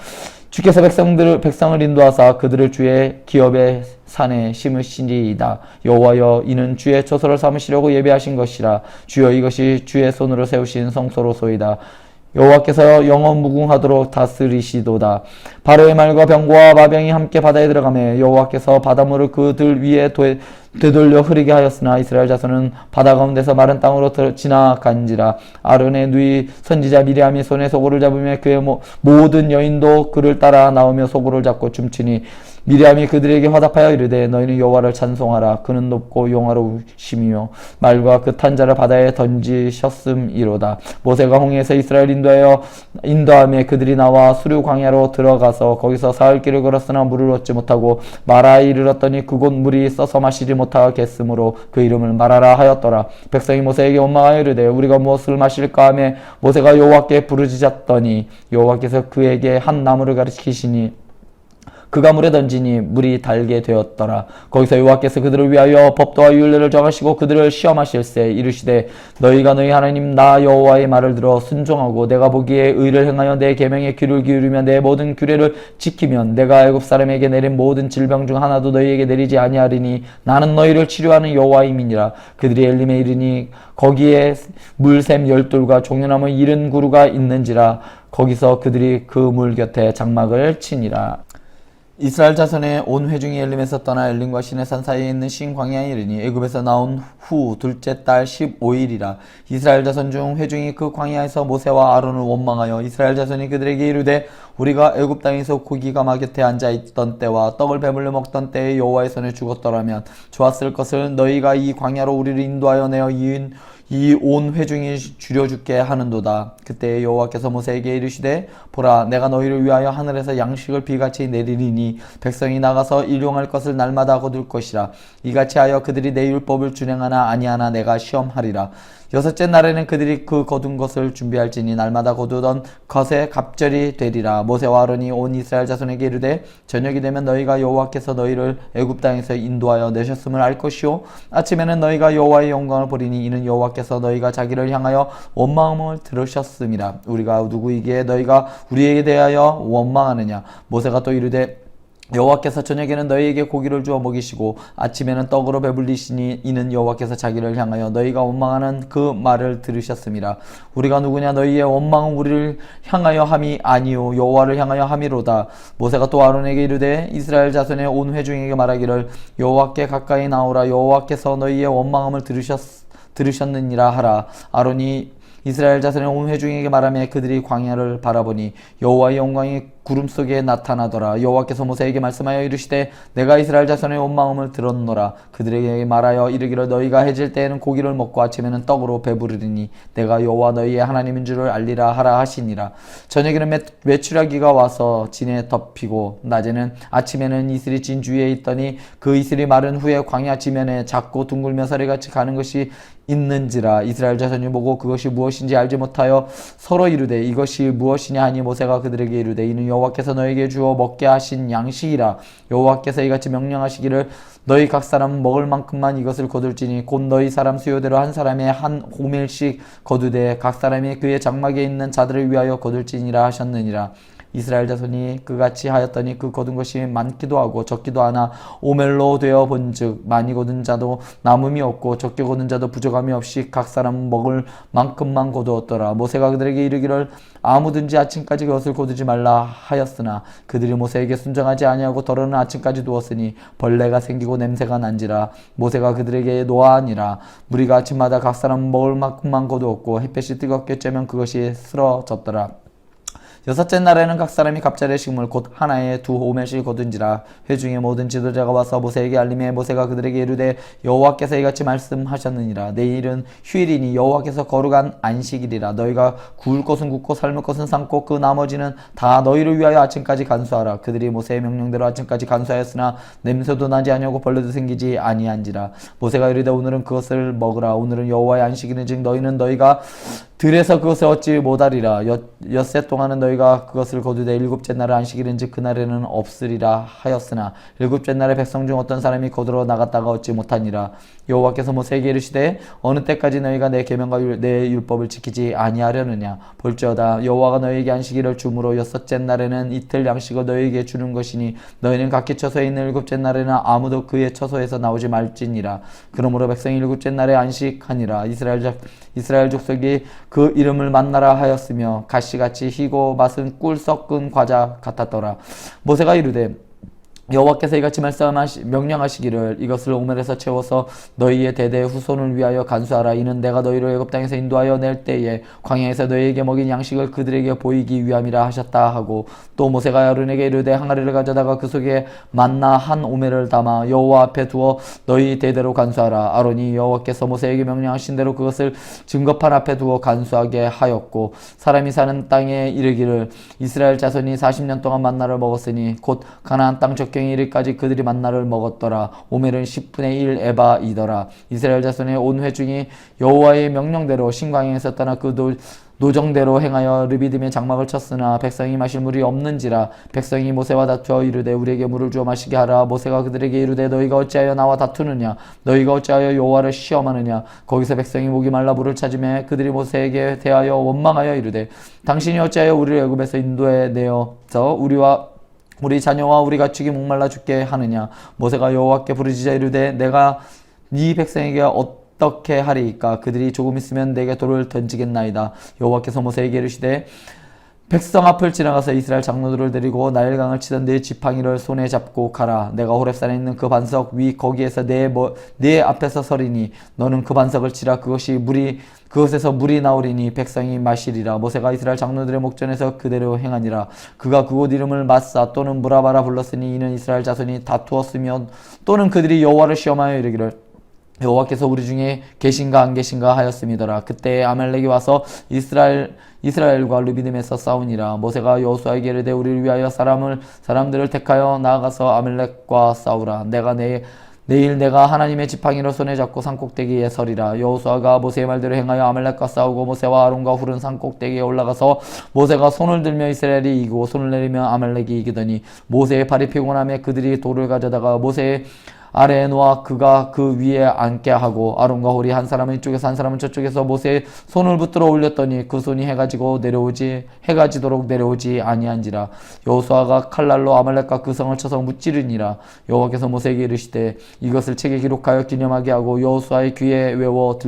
Speaker 1: 주께서 백성을 인도하사 그들을 주의 기업의 산에 심으시리이다. 여호와여, 이는 주의 처소를 삼으시려고 예배하신 것이라. 주여, 이것이 주의 손으로 세우신 성소로소이다. 여호와께서 영원 무궁하도록 다스리시도다. 바로의 말과 병거와 마병이 함께 바다에 들어가매 여호와께서 바닷물을 그들 위에 되돌려 흐르게 하였으나 이스라엘 자손은 바다 가운데서 마른 땅으로 지나간지라. 아론의 누이 선지자 미리암이 손에 소고를 잡으며 그의 모든 여인도 그를 따라 나오며 소고를 잡고 춤추니 미리암이 그들에게 화답하여 이르되 너희는 여호와를 찬송하라. 그는 높고 용화로우시며 말과 그 탄 자를 바다에 던지셨음이로다. 모세가 홍해에서 이스라엘 인도함에 그들이 나와 수류 광야로 들어가서 거기서 사흘 길을 걸었으나 물을 얻지 못하고 마라에 이르렀더니 그곳 물이 써서 마시지 못하겠으므로 그 이름을 마라라 하였더라. 백성이 모세에게 원망하여 이르되 우리가 무엇을 마실까 하며 모세가 여호와께 부르짖었더니 여호와께서 그에게 한 나무를 가리키시니 그가 물에 던지니 물이 달게 되었더라. 거기서 여호와께서 그들을 위하여 법도와 율례를 정하시고 그들을 시험하실세 이르시되 너희가 너희 하나님 나 여호와의 말을 들어 순종하고 내가 보기에 의를 행하여 내 계명에 귀를 기울이며 내 모든 규례를 지키면 내가 애굽 사람에게 내린 모든 질병 중 하나도 너희에게 내리지 아니하리니 나는 너희를 치료하는 여호와임이니라. 그들이 엘림에 이르니 거기에 물샘 10돌과 종려나무 70그루가 있는지라. 거기서 그들이 그 물 곁에 장막을 치니라. 이스라엘 자손의 온 회중이 엘림에서 떠나 엘림과 시내산 사이에 있는 신 광야에 이르니 애굽에서 나온 후 둘째 달 15일이라. 이스라엘 자손 중 회중이 그 광야에서 모세와 아론을 원망하여 이스라엘 자손이 그들에게 이르되 우리가 애굽 땅에서 고기가 곁에 앉아 있던 때와 떡을 배불러 먹던 때에 여호와의 손에 죽었더라면 좋았을 것을 너희가 이 광야로 우리를 인도하여 내어 이 온 회중이 줄여 죽게 하는도다. 그때 여호와께서 모세에게 이르시되 보라, 내가 너희를 위하여 하늘에서 양식을 비같이 내리리니 백성이 나가서 일용할 것을 날마다 거둘 것이라. 이같이 하여 그들이 내 율법을 준행하나 아니하나 내가 시험하리라. 여섯째 날에는 그들이 그 거둔 것을 준비할지니 날마다 거두던 것에 갑절이 되리라. 모세와 아론이 온 이스라엘 자손에게 이르되 저녁이 되면 너희가 여호와께서 너희를 애굽 땅에서 인도하여 내셨음을 알 것이요 아침에는 너희가 여호와의 영광을 보리니 이는 여호와께서 너희가 자기를 향하여 원망함을 들으셨음이라. 우리가 누구이기에 너희가 우리에게 대하여 원망하느냐. 모세가 또 이르되 여호와께서 저녁에는 너희에게 고기를 주어 먹이시고 아침에는 떡으로 배불리시니 이는 여호와께서 자기를 향하여 너희가 원망하는 그 말을 들으셨음이라. 우리가 누구냐. 너희의 원망은 우리를 향하여 함이 아니요 여호와를 향하여 함이로다. 모세가 또 아론에게 이르되 이스라엘 자손의 온 회중에게 말하기를 여호와께 가까이 나오라. 여호와께서 너희의 원망함을 들으셨느니라 하라. 아론이 이스라엘 자손의 온 회중에게 말하며 그들이 광야를 바라보니 여호와의 영광이 구름 속에 나타나더라. 여호와께서 모세에게 말씀하여 이르시되 내가 이스라엘 자손의 원망함을 들었노라. 그들에게 말하여 이르기를 너희가 해질 때에는 고기를 먹고 아침에는 떡으로 배부르리니 내가 여호와 너희의 하나님인 줄을 알리라 하라 하시니라. 저녁에는 메추라기가 와서 진에 덮이고 낮에는 아침에는 이슬이 진 주위에 있더니 그 이슬이 마른 후에 광야 지면에 작고 둥글며 서리같이 가는 것이 있는지라. 이스라엘 자손이 보고 그것이 무엇인지 알지 못하여 서로 이르되 이것이 무엇이냐 하니 모세가 그들에게 이르되 이는 여호와께서 너에게 주어 먹게 하신 양식이라. 여호와께서 이같이 명령하시기를 너희 각 사람 먹을 만큼만 이것을 거둘지니 곧 너희 사람 수요대로 한 사람에 한 호멜씩 거두되 각 사람이 그의 장막에 있는 자들을 위하여 거둘지니라 하셨느니라. 이스라엘 자손이 그같이 하였더니 그 거둔 것이 많기도 하고 적기도 하나 오멜로 되어 본즉 많이 거둔 자도 남음이 없고 적게 거둔 자도 부족함이 없이 각 사람 먹을 만큼만 거두었더라. 모세가 그들에게 이르기를 아무든지 아침까지 그것을 거두지 말라 하였으나 그들이 모세에게 순종하지 아니하고 더러는 아침까지 두었으니 벌레가 생기고 냄새가 난지라. 모세가 그들에게 노하니라. 무리가 아침마다 각 사람 먹을 만큼만 거두었고 햇볕이 뜨겁게 쬐면 그것이 쓰러졌더라. 여섯째 날에는 각 사람이 갑절의 식물 곧 하나에 두 오멜씩 거둔지라. 회중의 모든 지도자가 와서 모세에게 알림해 모세가 그들에게 이르되 여호와께서 이같이 말씀하셨느니라. 내일은 휴일이니 여호와께서 거룩한 안식일이라. 너희가 구울 것은 굽고 삶을 것은 삶고 그 나머지는 다 너희를 위하여 아침까지 간수하라. 그들이 모세의 명령대로 아침까지 간수하였으나 냄새도 나지 아니하고 벌레도 생기지 아니한지라. 모세가 이르되 오늘은 그것을 먹으라. 오늘은 여호와의 안식일인즉 너희는 너희가 들에서 그것을 얻지 못하리라. 엿새 동안은 너희가 그것을 거두되 일곱째 날은 안식일인즉 그날에는 없으리라 하였으나 일곱째 날에 백성 중 어떤 사람이 거두러 나갔다가 얻지 못하니라. 여호와께서 모세에게 이르시되 어느 때까지 너희가 내 계명과 내 율법을 지키지 아니하려느냐. 볼지어다 여호와가 너희에게 안식일을 주므로 여섯째 날에는 이틀 양식을 너희에게 주는 것이니 너희는 각기 처소에 있는 일곱째 날에는 아무도 그의 처소에서 나오지 말지니라. 그러므로 백성이 일곱째 날에 안식하니라. 이스라엘 족속이 그 이름을 만나라 하였으며 가시같이 희고 맛은 꿀 섞은 과자 같았더라. 모세가 이르되 여호와께서 이같이 명령하시기를 이것을 오멜에서 채워서 너희의 대대 후손을 위하여 간수하라. 이는 내가 너희를 애굽 땅에서 인도하여 낼 때에 광야에서 너희에게 먹인 양식을 그들에게 보이기 위함이라 하셨다 하고 또 모세가 아론에게 이르되 항아리를 가져다가 그 속에 만나 한 오멜을 담아 여호와 앞에 두어 너희 대대로 간수하라. 아론이 여호와께서 모세에게 명령하신 대로 그것을 증거판 앞에 두어 간수하게 하였고 사람이 사는 땅에 이르기를 이스라엘 자손이 40년 동안 만나를 먹었으니 곧 가나안 땅 적경 이르기까지 그들이 만나를 먹었더라. 오멜은 10분의 1 에바이더라. 이스라엘 자손의 온 회중이 여호와의 명령대로 신광야에서 떠나 그 노정대로 행하여 르비딤에 장막을 쳤으나 백성이 마실 물이 없는지라. 백성이 모세와 다투어 이르되 우리에게 물을 주어 마시게 하라. 모세가 그들에게 이르되 너희가 어찌하여 나와 다투느냐. 너희가 어찌하여 여호와를 시험하느냐. 거기서 백성이 목이 말라 물을 찾으며 그들이 모세에게 대하여 원망하여 이르되 당신이 어찌하여 우리를 애굽에서 인도해 내어서 우리 자녀와 우리 가축이 목말라 죽게 하느냐. 모세가 여호와께 부르짖어 이르되 내가 네 백성에게 어떻게 하리이까. 그들이 조금 있으면 내게 돌을 던지겠나이다. 여호와께서 모세에게 이르시되 백성 앞을 지나가서 이스라엘 장로들을 데리고 나일강을 치던 네 지팡이를 손에 잡고 가라. 내가 호렙산에 있는 그 반석 위 거기에서 네 앞에서 서리니 너는 그 반석을 치라. 그것에서 물이 나오리니 백성이 마시리라. 모세가 이스라엘 장로들의 목전에서 그대로 행하니라. 그가 그곳 이름을 마사 또는 무라바라 불렀으니 이는 이스라엘 자손이 다투었으며 또는 그들이 여호와를 시험하여 이르기를 여호와께서 우리 중에 계신가 안 계신가 하였음이더라. 그때 아말렉이 와서 이스라엘과 르비딤에서 싸우니라. 모세가 여호수아에게 이르되 우리를 위하여 사람들을 택하여 나아가서 아말렉과 싸우라. 내일 내가 하나님의 지팡이를 손에 잡고 산꼭대기에 서리라. 여호수아가 모세의 말대로 행하여 아말렉과 싸우고 모세와 아론과 훌은 산꼭대기에 올라가서 모세가 손을 들며 이스라엘이 이기고 손을 내리며 아말렉이 이기더니 모세의 팔이 피곤하며 그들이 돌을 가져다가 모세의 아래에 놓아 그가 그 위에 앉게 하고 아론과 홀이 한 사람은 이쪽에서 한 사람은 저쪽에서 모세의 손을 붙들어 올렸더니 그 손이 해가 지도록 내려오지 아니한지라. 여호수아가 칼날로 아말렉과 그 성을 쳐서 무찌르니라. 여호와께서 모세에게 이르시되 이것을 책에 기록하여 기념하게 하고 여호수아의 귀에 외워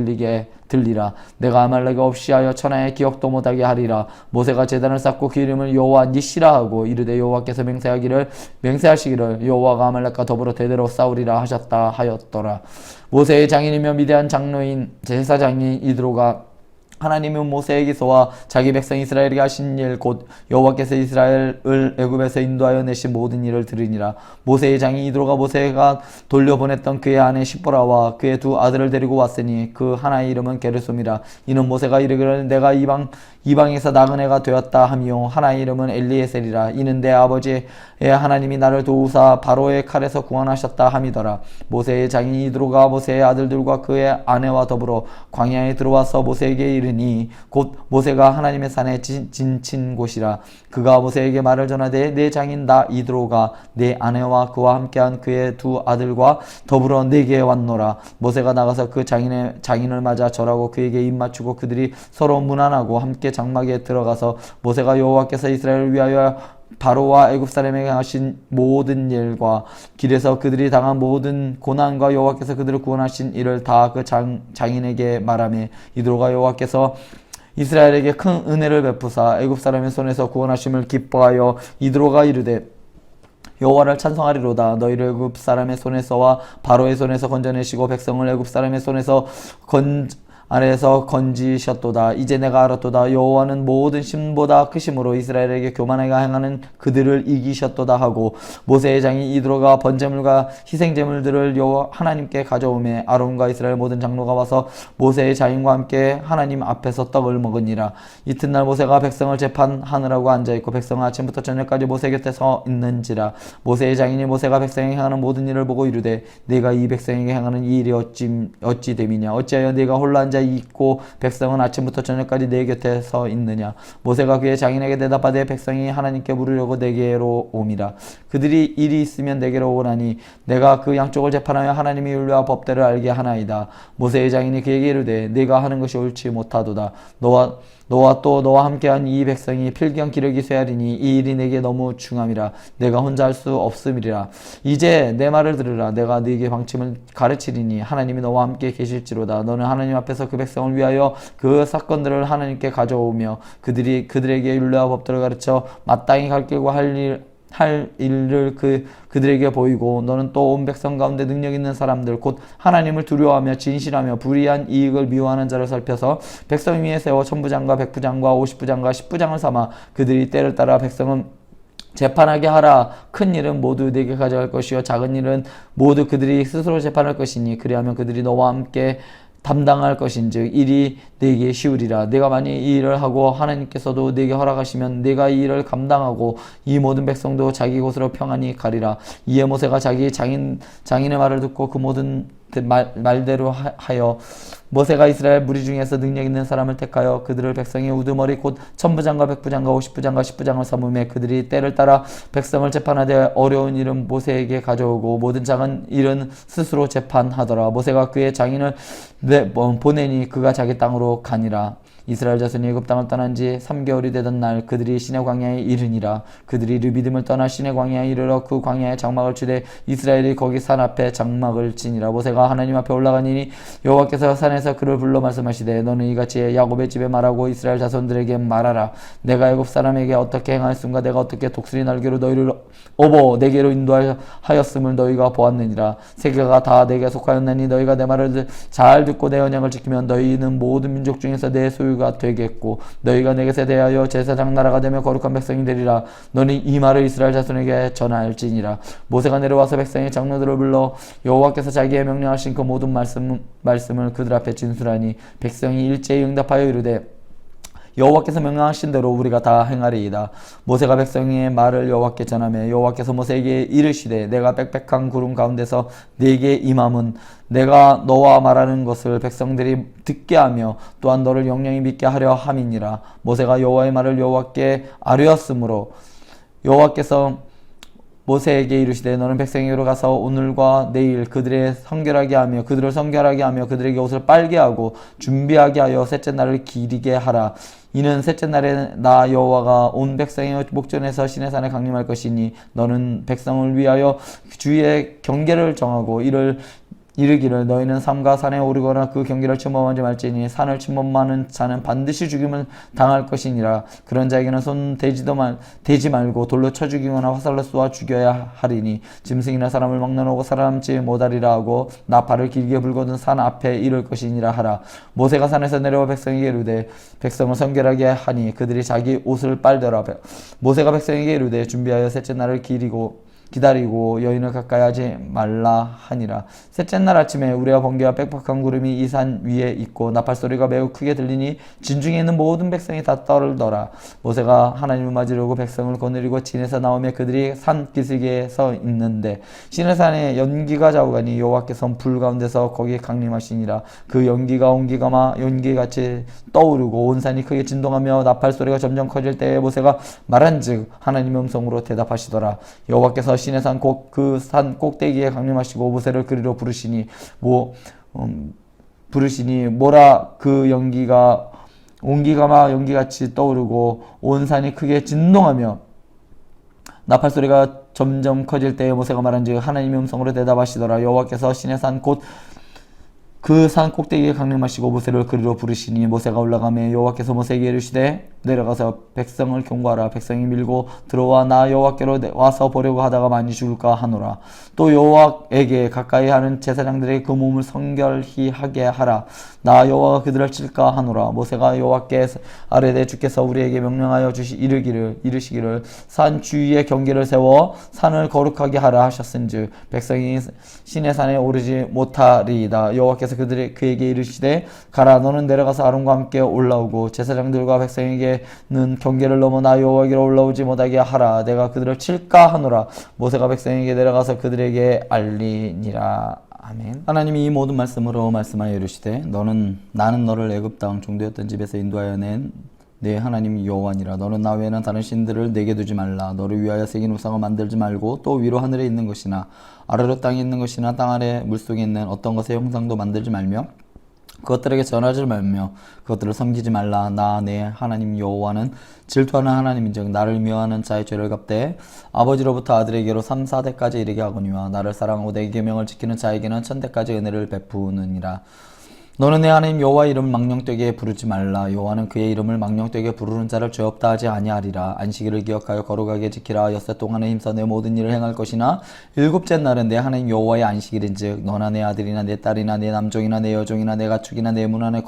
Speaker 1: 들리라. 내가 아말렉이 없이 하여 천하의 기억도 못하게 하리라. 모세가 제단을 쌓고 그 이름을 여호와 니시라 하고 이르되 여호와께서 맹세하시기를 여호와가 아말렉과 더불어 대대로 싸우리라 하셨다 하였더라. 모세의 장인이며 미대한 장로인 제사장인 이드로가 하나님은 모세에게서와 자기 백성 이스라엘에게 하신 일 곧 여호와께서 이스라엘을 애굽에서 인도하여 내신 모든 일을 들으니라. 모세의 장인 이드로가 모세가 돌려보냈던 그의 아내 시보라와 그의 두 아들을 데리고 왔으니 그 하나의 이름은 게르솜이라. 이는 모세가 이르기를 내가 이방에서 나그네가 되었다 하며 하나의 이름은 엘리에셀이라. 이는 내 아버지의 하나님이 나를 도우사 바로의 칼에서 구원하셨다 함이더라. 모세의 장인 이드로가 모세의 아들들과 그의 아내와 더불어 광야에 들어와서 모세에게 이르니 곧 모세가 하나님의 산에 진친 곳이라. 그가 모세에게 말을 전하되 내 장인 나 이드로가 내 아내와 그와 함께한 그의 두 아들과 더불어 내게 왔노라. 모세가 나가서 그 장인을 맞아 절하고 그에게 입 맞추고 그들이 서로 문안하고 함께 장막에 들어가서 모세가 여호와께서 이스라엘을 위하여 바로와 애굽 사람에게 하신 모든 일과 길에서 그들이 당한 모든 고난과 여호와께서 그들을 구원하신 일을 다 그 장인에게 말하며 이드로가 여호와께서 이스라엘에게 큰 은혜를 베푸사 애굽 사람의 손에서 구원하심을 기뻐하여 이드로가 이르되 여호와를 찬송하리로다. 너희를 애굽 사람의 손에서와 바로의 손에서 건져내시고 백성을 애굽 사람의 손에서 아래에서 건지셨도다. 이제 내가 알았도다. 여호와는 모든 신보다 크심으로 이스라엘에게 교만하게 행하는 그들을 이기셨도다 하고 모세의 장이 이드로가 번제물과 희생제물들을 여호와 하나님께 가져오매 아론과 이스라엘 모든 장로가 와서 모세의 자인과 함께 하나님 앞에서 떡을 먹으니라. 이튿날 모세가 백성을 재판하느라고 앉아있고 백성은 아침부터 저녁까지 모세 곁에 서 있는지라. 모세의 장인이 모세가 백성에게 행하는 모든 일을 보고 이르되 네가 이 백성에게 행하는 이 일이 어찌 됨이냐. 어찌하여 네가 홀로 앉아 있고 백성은 아침부터 저녁까지 내 곁에 서 있느냐. 모세가 그의 장인에게 대답하되 백성이 하나님께 물으려고 내게로 옴이라. 그들이 일이 있으면 내게로 오라니 내가 그 양쪽을 재판하여 하나님의 율례와 법대를 알게 하나이다. 모세의 장인이 그에게 이르되 네가 하는 것이 옳지 못하도다. 너와 또 너와 함께한 이 백성이 필경 기력이 쇠하리니 이 일이 내게 너무 중함이라. 내가 혼자 할 수 없음이리라. 이제 내 말을 들으라. 내가 네게 방침을 가르치리니 하나님이 너와 함께 계실지로다. 너는 하나님 앞에서 그 백성을 위하여 그 사건들을 하나님께 가져오며 그들에게 율례와 법들을 가르쳐 마땅히 갈 길과 할 일을 그들에게 보이고 너는 또 온 백성 가운데 능력 있는 사람들 곧 하나님을 두려워하며 진실하며 불의한 이익을 미워하는 자를 살펴서 백성 위에 세워 천부장과 백부장과 50부장과 10부장을 삼아 그들이 때를 따라 백성은 재판하게 하라. 큰 일은 모두 네게 가져갈 것이요 작은 일은 모두 그들이 스스로 재판할 것이니 그리하면 그들이 너와 함께 담당할 것인즉 일이 네게 쉬우리라. 네가 만일 이 일을 하고 하나님께서도 네게 허락하시면 네가 이 일을 감당하고 이 모든 백성도 자기 곳으로 평안히 가리라. 이에 모세가 자기 장인의 말을 듣고 그 모든 말대로 하여 모세가 이스라엘 무리 중에서 능력 있는 사람을 택하여 그들을 백성의 우두머리 곧 천부장과 백부장과 50부장과 10부장을 삼음에 그들이 때를 따라 백성을 재판하되 어려운 일은 모세에게 가져오고 모든 작은 일은 스스로 재판하더라. 모세가 그의 장인을 보내니 그가 자기 땅으로 가니라. 이스라엘 자손이 애굽 땅을 떠난 지 3개월이 되던 날 그들이 시내 광야에 이르니라. 그들이 르비딤을 떠나 시내 광야에 이르러 그 광야에 장막을 치되 이스라엘이 거기 산 앞에 장막을 치니라. 모세가 하나님 앞에 올라가니니 여호와께서 산에서 그를 불러 말씀하시되 너는 이같이 야곱의 집에 말하고 이스라엘 자손들에게 말하라. 내가 애굽 사람에게 어떻게 행하였음과 내가 어떻게 독수리 날개로 너희를 업어 내게로 인도하였음을 너희가 보았느니라. 세계가 다 내게 속하였나니 너희가 내 말을 잘 듣고 내 언약을 지키면 너희는 모든 민족 중에서 내 소유가 되겠고 너희가 내게서 대하여 제사장 나라가 되며 거룩한 백성이 되리라. 너는 이 말을 이스라엘 자손에게 전할지니라. 모세가 내려와서 백성의 장로들을 불러 여호와께서 자기의 명령하신 그 모든 말씀을 그들 앞에 진술하니 백성이 일제히 응답하여 이르되 여호와께서 명령하신 대로 우리가 다 행하리이다. 모세가 백성의 말을 여호와께 전하며 여호와께서 모세에게 이르시되 내가 빽빽한 구름 가운데서 네게 임함은 내가 너와 말하는 것을 백성들이 듣게 하며 또한 너를 영영히 믿게 하려 함이니라. 모세가 여호와의 말을 여호와께 아뢰었으므로 여호와께서 모세에게 이르시되 너는 백성에게로 가서 오늘과 내일 그들을 성결하게 하며 그들에게 옷을 빨게 하고 준비하게 하여 셋째 날을 기리게 하라. 이는 셋째 날에 나 여호와가 온 백성의 목전에서 시내산에 강림할 것이니 너는 백성을 위하여 주의 경계를 정하고 이르기를 너희는 삼가 산에 오르거나 그 경계를 침범하지 말지니 산을 침범하는 자는 반드시 죽임을 당할 것이니라. 그런 자에게는 손 대지 말고 돌로 쳐 죽이거나 화살로 쏘아 죽여야 하리니 짐승이나 사람을 막나놓고 살아남지 못하리라 하고 나팔을 길게 불거든 산 앞에 이를 것이니라 하라. 모세가 산에서 내려와 백성에게 이르되 백성을 성결하게 하니 그들이 자기 옷을 빨더라. 모세가 백성에게 이르되 준비하여 셋째 날을 기다리고 여인을 가까이 하지 말라 하니라. 셋째 날 아침에 우레와 번개와 빽빽한 구름이 이 산 위에 있고 나팔 소리가 매우 크게 들리니 진중에 있는 모든 백성이 다 떨더라. 모세가 하나님을 맞으려고 백성을 거느리고 진에서 나오며 그들이 산 기슭에 서 있는데 시내산에 연기가 좌우가니 여호와께서 불 가운데서 거기에 강림하시니라. 그 연기가 온기가마 연기같이 떠오르고 온 산이 크게 진동하며 나팔 소리가 점점 커질 때에 모세가 말한즉 하나님의 음성으로 대답하시더라. 여호와께서 시내산 곧 그 산 꼭대기에 강림하시고 모세를 그리로 부르시니 뭐라 그 연기가 온기가마 연기같이 떠오르고 온 산이 크게 진동하며 나팔 소리가 점점 커질 때에 모세가 말한즉 하나님의 음성으로 대답하시더라. 여호와께서 시내산 곧 그 산 꼭대기에 강림하시고 모세를 그리로 부르시니 모세가 올라가매 여호와께서 모세에게 이르시되 내려가서 백성을 경고하라. 백성이 밀고 들어와 나 여호와께로 와서 보려고 하다가 많이 죽을까 하노라. 또 여호와에게 가까이 하는 제사장들에게 그 몸을 성결히 하게 하라. 나 여호와가 그들을 칠까 하노라. 모세가 여호와께 아뢰되 주께서 우리에게 명령하여 이르시기를 산 주위에 경계를 세워 산을 거룩하게 하라 하셨은즉 백성이 시내 산에 오르지 못하리이다. 여호와께서 그에게 이르시되 가라. 너는 내려가서 아론과 함께 올라오고 제사장들과 백성에게는 경계를 넘어 나 여호와께로 올라오지 못하게 하라. 내가 그들을 칠까 하노라. 모세가 백성에게 내려가서 그들에게 알리니라. 아멘. 하나님이 이 모든 말씀으로 말씀하여 이르시되 나는 너를 애굽 땅 종되었던 집에서 인도하여 낸 내 하나님 여호와니라. 너는 나 외에는 다른 신들을 내게 두지 말라. 너를 위하여 새긴 우상을 만들지 말고 또 위로 하늘에 있는 것이나 아래로 땅에 있는 것이나 땅 아래 물속에 있는 어떤 것의 형상도 만들지 말며 그것들에게 전하지 말며 그것들을 섬기지 말라. 나 내 하나님 여호와는 질투하는 하나님인즉 나를 미워하는 자의 죄를 갚되 아버지로부터 아들에게로 3, 4대까지 이르게 하거니와 나를 사랑하고 내 계명을 지키는 자에게는 1000대까지 은혜를 베푸느니라. 너는 내 하나님 여호와의 이름을 망령되게 부르지 말라. 여호와는 그의 이름을 망령되게 부르는 자를 죄 없다 하지 아니하리라. 안식일을 기억하여 거룩하게 지키라. 엿새 동안에 힘써 내 모든 일을 행할 것이나 일곱째 날은 내 하나님 여호와의 안식일인즉 너나 내 아들이나 내 딸이나 내 남종이나 내 여종이나 내 가축이나 내 문 안에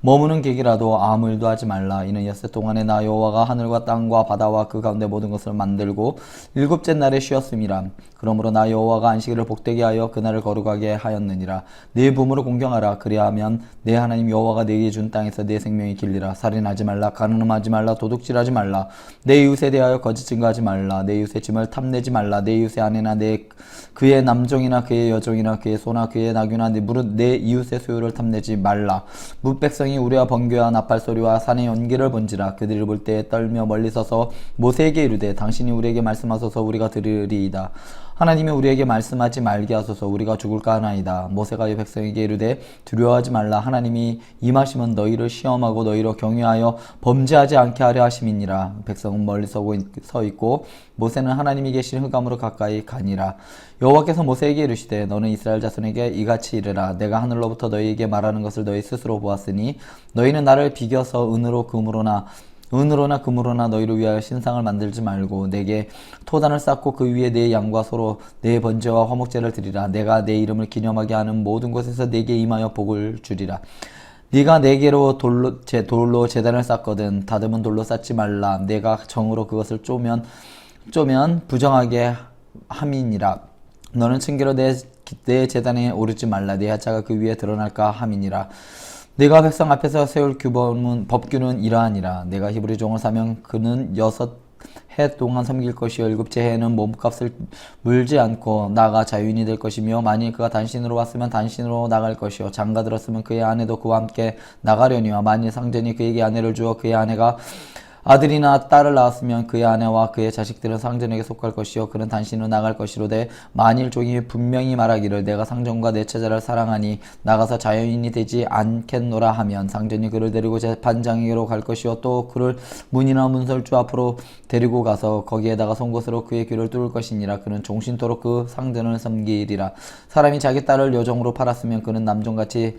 Speaker 1: 머무는 객이라도 아무 일도 하지 말라. 이는 엿새 동안에 나 여호와가 하늘과 땅과 바다와 그 가운데 모든 것을 만들고 일곱째 날에 쉬었음이라. 그러므로 나 여호와가 안식일을 복되게 하여 그날을 거룩하게 하였느니라. 네 부모를 공경하라. 그리하면 내 하나님 여호와가 내게 준 땅에서 내 생명이 길리라. 살인하지 말라. 간음하지 말라. 도둑질하지 말라. 내 이웃에 대하여 거짓 증거하지 말라. 내 이웃의 짐을 탐내지 말라. 내 이웃의 아내나 그의 남종이나 그의 여종이나 그의 소나 그의 나귀나 내 이웃의 소유를 탐내지 말라. 뭇백성이 우레와 번개와 나팔 소리와 산의 연기를 본지라. 그들을 볼 때에 떨며 멀리 서서 모세에게 이르되 당신이 우리에게 말씀하소서 우리가 들으리이다. 하나님이 우리에게 말씀하지 말게 하소서 우리가 죽을까 하나이다. 모세가 이 백성에게 이르되 두려워하지 말라. 하나님이 임하시면 너희를 시험하고 너희로 경유하여 범죄하지 않게 하려 하심이니라. 백성은 멀리 서 있고 모세는 하나님이 계신 흑암으로 가까이 가니라. 여호와께서 모세에게 이르시되 너는 이스라엘 자손에게 이같이 이르라. 내가 하늘로부터 너희에게 말하는 것을 너희 스스로 보았으니 너희는 나를 비겨서 은으로나 금으로나 너희를 위하여 신상을 만들지 말고 내게 토단을 쌓고 그 위에 내 양과 소로 내 번제와 화목제를 드리라. 내가 내 이름을 기념하게 하는 모든 곳에서 내게 임하여 복을 주리라. 네가 내게로 돌로 제단을 쌓거든 다듬은 돌로 쌓지 말라. 내가 정으로 그것을 쪼면 부정하게 함이니라. 너는 층계로 내 제단에 오르지 말라. 내 하차가 그 위에 드러날까 함이니라. 내가 백성 앞에서 세울 법규는 이러하니라. 내가 히브리 종을 사면 그는 6해 동안 섬길 것이요 7째 해에는 몸값을 물지 않고 나가 자유인이 될 것이며 만일 그가 단신으로 왔으면 단신으로 나갈 것이요 장가 들었으면 그의 아내도 그와 함께 나가려니와 만일 상전이 그에게 아내를 주어 그의 아내가 아들이나 딸을 낳았으면 그의 아내와 그의 자식들은 상전에게 속할 것이요 그는 단신으로 나갈 것이로되 만일 종이 분명히 말하기를 내가 상전과 내 처자를 사랑하니 나가서 자유인이 되지 않겠노라 하면 상전이 그를 데리고 재판장에게로 갈 것이요 또 그를 문이나 문설주 앞으로 데리고 가서 거기에다가 송곳으로 그의 귀를 뚫을 것이니라. 그는 종신토록 그 상전을 섬기리라. 사람이 자기 딸을 여종으로 팔았으면 그는 남종같이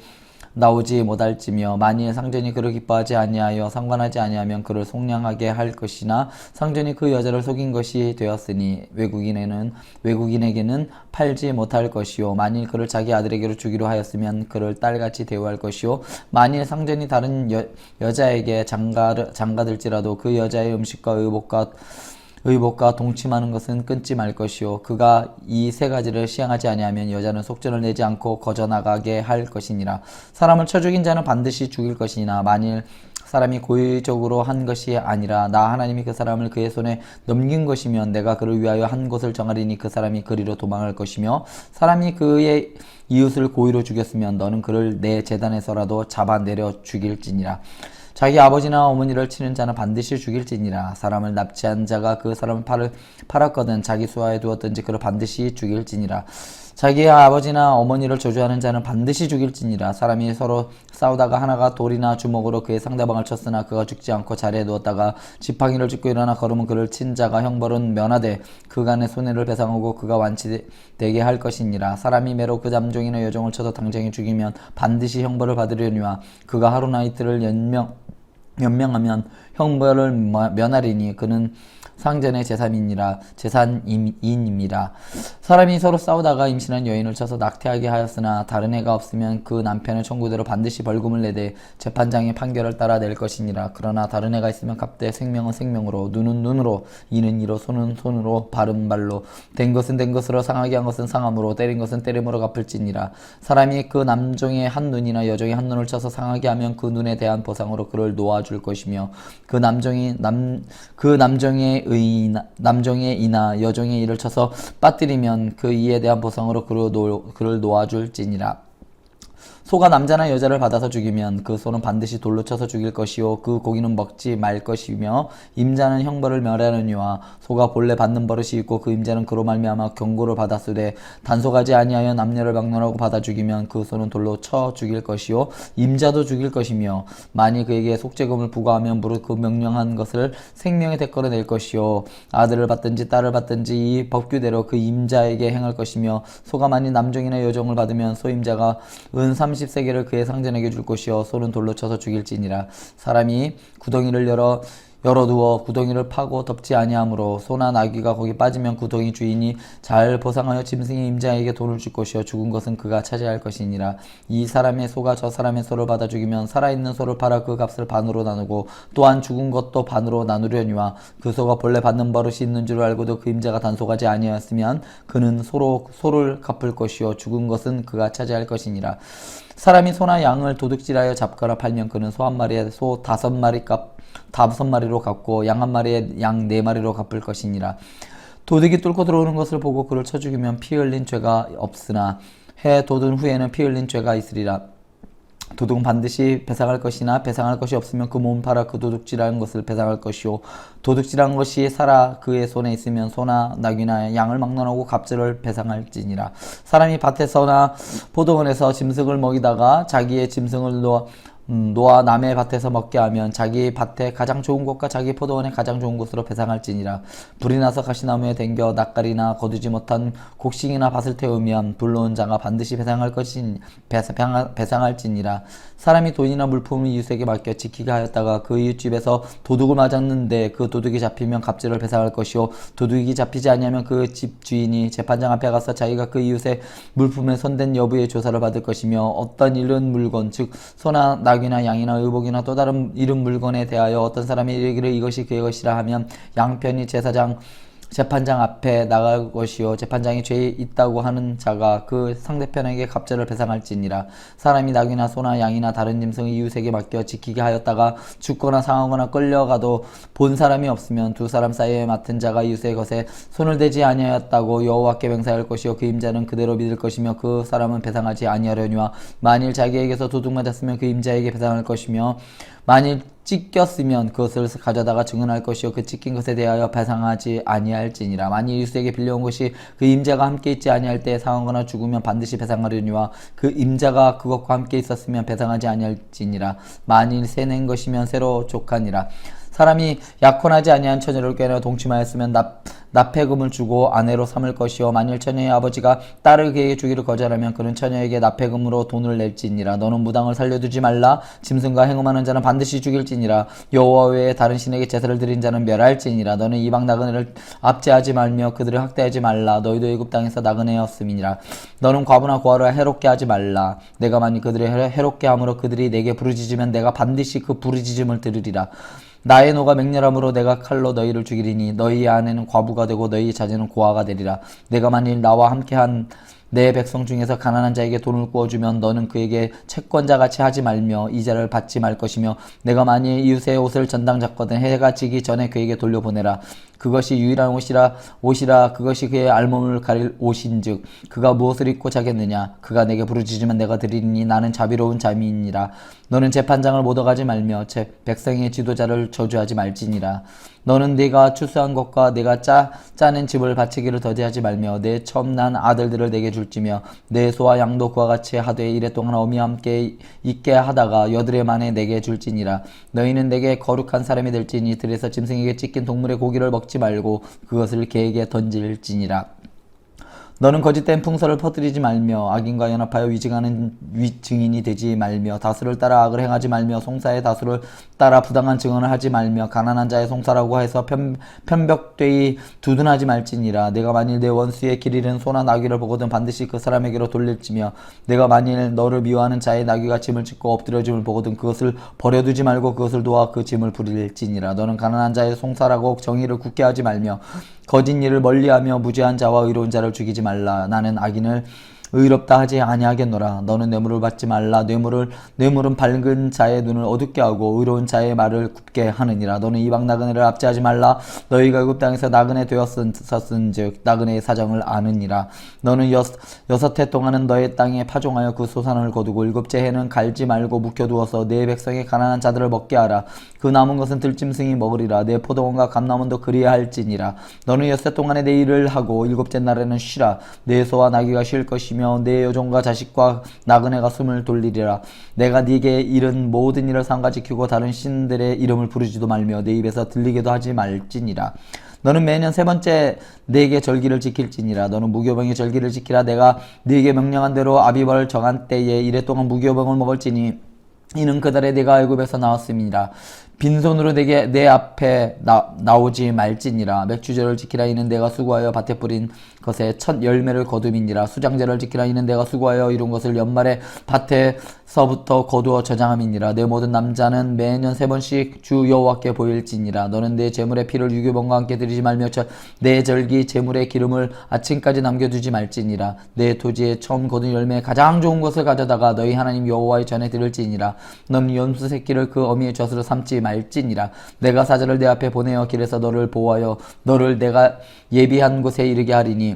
Speaker 1: 나오지 못할지며 만일 상전이 그를 기뻐하지 아니하여 상관하지 아니하면 그를 속량하게 할 것이나 상전이 그 여자를 속인 것이 되었으니 외국인에게는 팔지 못할 것이요 만일 그를 자기 아들에게로 주기로 하였으면 그를 딸같이 대우할 것이요 만일 상전이 다른 여자에게 장가들지라도 그 여자의 음식과 의복과 동침하는 것은 끊지 말 것이요 그가 이 세 가지를 시행하지 아니하면 여자는 속전을 내지 않고 거저나가게 할 것이니라. 사람을 쳐 죽인 자는 반드시 죽일 것이나 만일 사람이 고의적으로 한 것이 아니라 나 하나님이 그 사람을 그의 손에 넘긴 것이면 내가 그를 위하여 한 곳을 정하리니 그 사람이 그리로 도망할 것이며 사람이 그의 이웃을 고의로 죽였으면 너는 그를 내 제단에서라도 잡아내려 죽일지니라. 자기 아버지나 어머니를 치는 자는 반드시 죽일지니라. 사람을 납치한 자가 그 사람을 팔았거든 자기 수하에 두었든지 그를 반드시 죽일지니라. 자기의 아버지나 어머니를 저주하는 자는 반드시 죽일지니라. 사람이 서로 싸우다가 하나가 돌이나 주먹으로 그의 상대방을 쳤으나 그가 죽지 않고 자리에 누웠다가 지팡이를 짚고 일어나 걸으면 그를 친 자가 형벌은 면하되 그간의 손해를 배상하고 그가 완치되게 할 것이니라. 사람이 매로 그 남종이나 여종을 쳐서 당장에 죽이면 반드시 형벌을 받으려니와 그가 하루나 이틀을 연명하면 형벌을 면하리니 그는 상전의 재산인이라. 사람이 서로 싸우다가 임신한 여인을 쳐서 낙태하게 하였으나 다른 애가 없으면 그 남편의 청구대로 반드시 벌금을 내되 재판장의 판결을 따라 낼 것이니라. 그러나 다른 애가 있으면 값되 생명은 생명으로 눈은 눈으로 이는 이로 손은 손으로 발은 발로 된 것은 된 것으로 상하게 한 것은 상함으로 때린 것은 때림으로 갚을지니라. 사람이 그 남종의 한 눈이나 여종의 한 눈을 쳐서 상하게 하면 그 눈에 대한 보상으로 그를 놓아줄 것이며 그 남종의 이나 여종의 이를 쳐서 빠뜨리면 그 이에 대한 보상으로 그를 놓아줄지니라. 소가 남자나 여자를 받아서 죽이면 그 소는 반드시 돌로 쳐서 죽일 것이요 그 고기는 먹지 말 것이며 임자는 형벌을 멸하느니와 소가 본래 받는 버릇이 있고 그 임자는 그로 말미암아 경고를 받았으되 단속하지 아니하여 남녀를 막론하고 받아 죽이면 그 소는 돌로 쳐 죽일 것이요 임자도 죽일 것이며 만일 그에게 속죄금을 부과하면 무릇 그 명령한 것을 생명의 대가로 낼 것이요 아들을 받든지 딸을 받든지 이 법규대로 그 임자에게 행할 것이며 소가 만일 남종이나 여종을 받으면 소임자가 은 30세겔을 그의 상전에게 줄 것이요 소는 돌로 쳐서 죽일지니라. 사람이 구덩이를 열어두어 구덩이를 파고 덮지 아니하므로 소나 나귀가 거기 빠지면 구덩이 주인이 잘 보상하여 짐승의 임자에게 돈을 줄 것이요 죽은 것은 그가 차지할 것이니라. 이 사람의 소가 저 사람의 소를 받아 죽이면 살아있는 소를 팔아 그 값을 반으로 나누고 또한 죽은 것도 반으로 나누려니와 그 소가 본래 받는 버릇이 있는 줄 알고도 그 임자가 단속하지 아니하였으면 그는 소를 갚을 것이요 죽은 것은 그가 차지할 것이니라. 사람이 소나 양을 도둑질하여 잡거나 팔면 그는 소 한 마리에 소 5마리로 갚고 양 한 마리에 양 4마리로 갚을 것이니라. 도둑이 뚫고 들어오는 것을 보고 그를 쳐 죽이면 피 흘린 죄가 없으나 해 돋은 후에는 피 흘린 죄가 있으리라. 도둑은 반드시 배상할 것이나 배상할 것이 없으면 그 몸 팔아 그 도둑질하는 것을 배상할 것이요 도둑질한 것이 살아 그의 손에 있으면 소나 나귀나 양을 막론하고 값을 배상할지니라. 사람이 밭에서나 포도원에서 짐승을 먹이다가 자기의 짐승을 놓아 남의 밭에서 먹게 하면 자기 밭에 가장 좋은 곳과 자기 포도원에 가장 좋은 곳으로 배상할지니라. 불이 나서 가시나무에 댕겨 낯가리나 거두지 못한 곡식이나 밭을 태우면 불러온 자가 반드시 배상할지니라. 사람이 돈이나 물품을 이웃에게 맡겨 지키게 하였다가 그 이웃집에서 도둑을 맞았는데 그 도둑이 잡히면 갑질을 배상할 것이요 도둑이 잡히지 아니하면 그 집 주인이 재판장 앞에 가서 자기가 그 이웃의 물품에 손댄 여부의 조사를 받을 것이며 어떤 잃은 물건 즉 소나 나귀나 양이나 의복이나 또 다른 잃은 물건에 대하여 어떤 사람이 이르기를 이것이 그의 것이라 하면 양편이 재판장 앞에 나갈 것이요 재판장이 죄 있다고 하는 자가 그 상대편에게 갑절을 배상할지니라. 사람이 나귀나 소나 양이나 다른 짐승을 이웃에게 맡겨 지키게 하였다가 죽거나 상하거나 끌려가도 본 사람이 없으면 두 사람 사이에 맡은 자가 이웃의 것에 손을 대지 아니하였다고 여호와께 맹세할 것이요 그 임자는 그대로 믿을 것이며 그 사람은 배상하지 아니하려니와 만일 자기에게서 도둑 맞았으면 그 임자에게 배상할 것이며 만일 찢겼으면 그것을 가져다가 증언할 것이요 그 찢긴 것에 대하여 배상하지 아니할지니라. 만일 이웃에게 빌려온 것이 그 임자가 함께 있지 아니할 때에 상하거나 죽으면 반드시 배상하려니와 그 임자가 그것과 함께 있었으면 배상하지 아니할지니라. 만일 새 낸 것이면 새로 족하니라. 사람이 약혼하지 아니한 처녀를 꾀내어 동침하였으면 납폐금을 주고 아내로 삼을 것이요 만일 처녀의 아버지가 딸을 그에게 주기를 거절하면 그는 처녀에게 납폐금으로 돈을 낼지니라. 너는 무당을 살려두지 말라. 짐승과 행음하는 자는 반드시 죽일지니라. 여호와 외에 다른 신에게 제사를 드린 자는 멸할지니라. 너는 이방 나그네를 압제하지 말며 그들을 학대하지 말라. 너희도 애굽 땅에서 나그네였음이니라. 너는 과부나 고아를 해롭게 하지 말라. 내가 만일 그들을 해롭게 함으로 그들이 내게 부르짖으면 내가 반드시 그 부르짖음을 들으리라. 나의 노가 맹렬함으로 내가 칼로 너희를 죽이리니 너희 아내는 과부가 되고 너희 자제는 고아가 되리라. 내가 만일 나와 함께한 내 백성 중에서 가난한 자에게 돈을 구워주면 너는 그에게 채권자같이 하지 말며 이자를 받지 말 것이며 내가 만일 이웃의 옷을 전당 잡거든 해가 지기 전에 그에게 돌려보내라. 그것이 유일한 옷이라 그것이 그의 알몸을 가릴 옷인즉 그가 무엇을 입고 자겠느냐. 그가 내게 부르짖으면 내가 드리니 나는 자비로운 자미이니라. 너는 재판장을 못 얻어가지 말며 백성의 지도자를 저주하지 말지니라. 너는 네가 추수한 것과 네가 짜낸 집을 바치기를 더디하지 말며 내 처음 난 아들들을 내게 줄지며 내 소와 양도 그와 같이 하되 이래 동안 어미와 함께 있게 하다가 여드레 만에 내게 줄지니라. 너희는 내게 거룩한 사람이 될지니 들에서 짐승에게 찢긴 동물의 고기를 먹지 말고 그것을 개에게 던질지니라. 너는 거짓된 풍설을 퍼뜨리지 말며 악인과 연합하여 위증하는 증인이 되지 말며 다수를 따라 악을 행하지 말며 송사의 다수를 따라 부당한 증언을 하지 말며 가난한 자의 송사라고 해서 편벽되이 두둔하지 말지니라. 내가 만일 내 원수의 길 잃은 소나 나귀를 보거든 반드시 그 사람에게로 돌릴지며 내가 만일 너를 미워하는 자의 나귀가 짐을 찢고 엎드려짐을 보거든 그것을 버려두지 말고 그것을 도와 그 짐을 부릴지니라. 너는 가난한 자의 송사라고 정의를 굳게 하지 말며 거짓 일을 멀리하며 무죄한 자와 의로운 자를 죽이지 말라. 나는 악인을 의롭다 하지 아니하겠노라. 너는 뇌물을 받지 말라. 뇌물은 밝은 자의 눈을 어둡게 하고 의로운 자의 말을 굽게 하느니라. 너는 이방 나그네를 압제하지 말라. 너희가 애굽 땅에서 나그네 되었은즉 나그네의 사정을 아느니라. 너는 여섯 해 동안은 너의 땅에 파종하여 그 소산을 거두고 일곱째 해는 갈지 말고 묵혀두어서 내 백성의 가난한 자들을 먹게 하라. 그 남은 것은 들짐승이 먹으리라. 내 포도원과 감람원도 그리야 할지니라. 너는 엿새 동안에 내 일을 하고 일곱째 날에는 쉬라. 내 소와 나귀가 쉴 것이며 내 여종과 자식과 나그네가 숨을 돌리리라. 내가 네게 이른 모든 일을 삼가 지키고 다른 신들의 이름을 부르지도 말며 내 입에서 들리게도 하지 말지니라. 너는 매년 세 번째 네게 절기를 지킬지니라. 너는 무교병의 절기를 지키라. 내가 네게 명령한 대로 아비벌 정한 때에 이래 동안 무교병을 먹을지니 이는 그달에 네가 애굽에서 나왔음이니라. 빈손으로 내 앞에 나오지 말지니라. 맥주제를 지키라. 이는 내가 수고하여 밭에 뿌린 것에 첫 열매를 거둠이니라. 수장제를 지키라. 이는 내가 수고하여 이룬 것을 연말에 밭에서부터 거두어 저장함이니라. 내 모든 남자는 매년 세 번씩 주 여호와께 보일지니라. 너는 내 제물의 피를 유교병과 함께 드리지 말며 내 절기 제물의 기름을 아침까지 남겨두지 말지니라. 내 토지에 처음 거둔 열매의 가장 좋은 것을 가져다가 너희 하나님 여호와의 전에 드릴지니라. 너는 염소 새끼를 그 어미의 젖으로 삼지 말지니라. 내가 사자를 내 앞에 보내어 길에서 너를 보호하여 너를 내가 예비한 곳에 이르게 하리니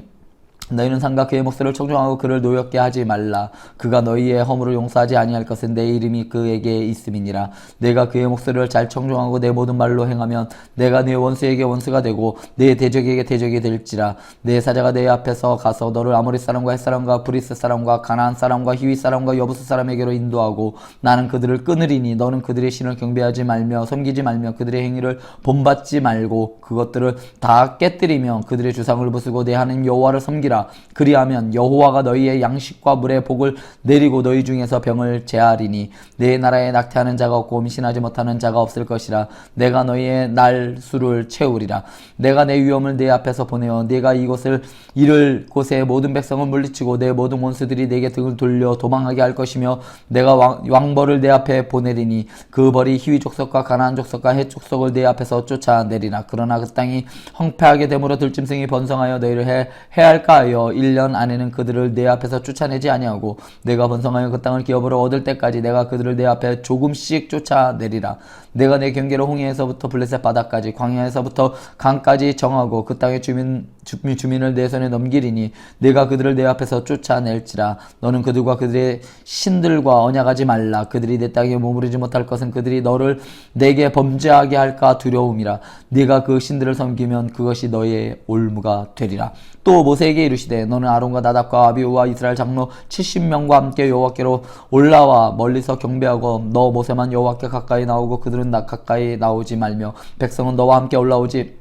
Speaker 1: 너희는 상과 그의 목소리를 청종하고 그를 노엽게 하지 말라. 그가 너희의 허물을 용서하지 아니할 것은 내 이름이 그에게 있음이니라. 내가 그의 목소리를 잘 청종하고 내 모든 말로 행하면 내가 네 원수에게 원수가 되고 내 대적에게 대적이 될지라. 내 사자가 내 앞에서 가서 너를 아모리 사람과 헷 사람과 브리스 사람과 가나안 사람과 히위 사람과 여부스 사람에게로 인도하고 나는 그들을 끊으리니 너는 그들의 신을 경배하지 말며 섬기지 말며 그들의 행위를 본받지 말고 그것들을 다 깨뜨리며 그들의 주상을 부수고 내 하나님 여호와를 섬기라. 그리하면 여호와가 너희의 양식과 물의 복을 내리고 너희 중에서 병을 제하리니 내 나라에 낙태하는 자가 없고 임신하지 못하는 자가 없을 것이라. 내가 너희의 날 수를 채우리라. 내가 내 위엄을 내 앞에서 보내어 네가 이곳을 이를 곳의 모든 백성을 물리치고 내 모든 원수들이 내게 등을 돌려 도망하게 할 것이며 내가 왕벌을 내 앞에 보내리니 그 벌이 히위 족속과 가나안 족속과 헷 족속을 내 앞에서 쫓아내리라. 그러나 그 땅이 황폐하게 되므로 들짐승이 번성하여 너희를 해할까 하여 1년 안에는 그들을 내 앞에서 쫓아내지 아니하고 내가 번성하여 그 땅을 기업으로 얻을 때까지 내가 그들을 내 앞에 조금씩 쫓아내리라. 내가 내 경계를 홍해에서부터 블레셋 바다까지 광야에서부터 강까지 정하고 그 땅의 주민을 내 손에 넘기리니 내가 그들을 내 앞에서 쫓아낼지라. 너는 그들과 그들의 신들과 언약하지 말라. 그들이 내 땅에 머무르지 못할 것은 그들이 너를 내게 범죄하게 할까 두려움이라. 네가 그 신들을 섬기면 그것이 너의 올무가 되리라. 또 모세에게 이르시되 너는 아론과 나답과 아비후와 이스라엘 장로 70명과 함께 여호와께로 올라와 멀리서 경배하고 너 모세만 여호와께 가까이 나오고 그들은 가까이 나오지 말며 백성은 너와 함께 올라오지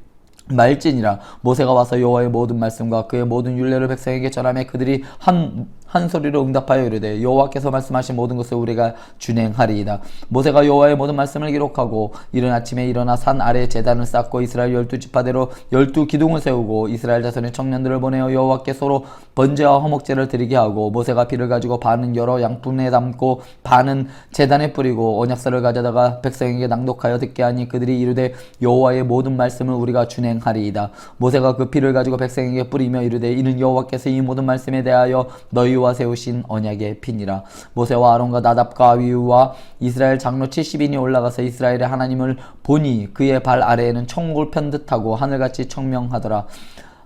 Speaker 1: 말지니라. 모세가 와서 여호와의 모든 말씀과 그의 모든 율례를 백성에게 전하며 그들이 한 소리로 응답하여 이르되 여호와께서 말씀하신 모든 것을 우리가 준행하리이다. 모세가 여호와의 모든 말씀을 기록하고 이른 아침에 일어나 산 아래 제단을 쌓고 이스라엘 12지파대로 12기둥을 세우고 이스라엘 자손의 청년들을 보내어 여호와께 서로 번제와 화목제를 드리게 하고 모세가 피를 가지고 반은 여러 양푼에 담고 반은 제단에 뿌리고 언약서를 가져다가 백성에게 낭독하여 듣게 하니 그들이 이르되 여호와의 모든 말씀을 우리가 준행하리이다. 모세가 그 피를 가지고 백성에게 뿌리며 이르되 이는 여호와께서 이 모든 말씀에 대하여 너희와 세우신 언약의 피니라. 모세와 아론과 나답과 아비후와 이스라엘 장로 70인이 올라가서 이스라엘의 하나님을 보니 그의 발 아래에는 천국을 편듯하고 하늘같이 청명하더라.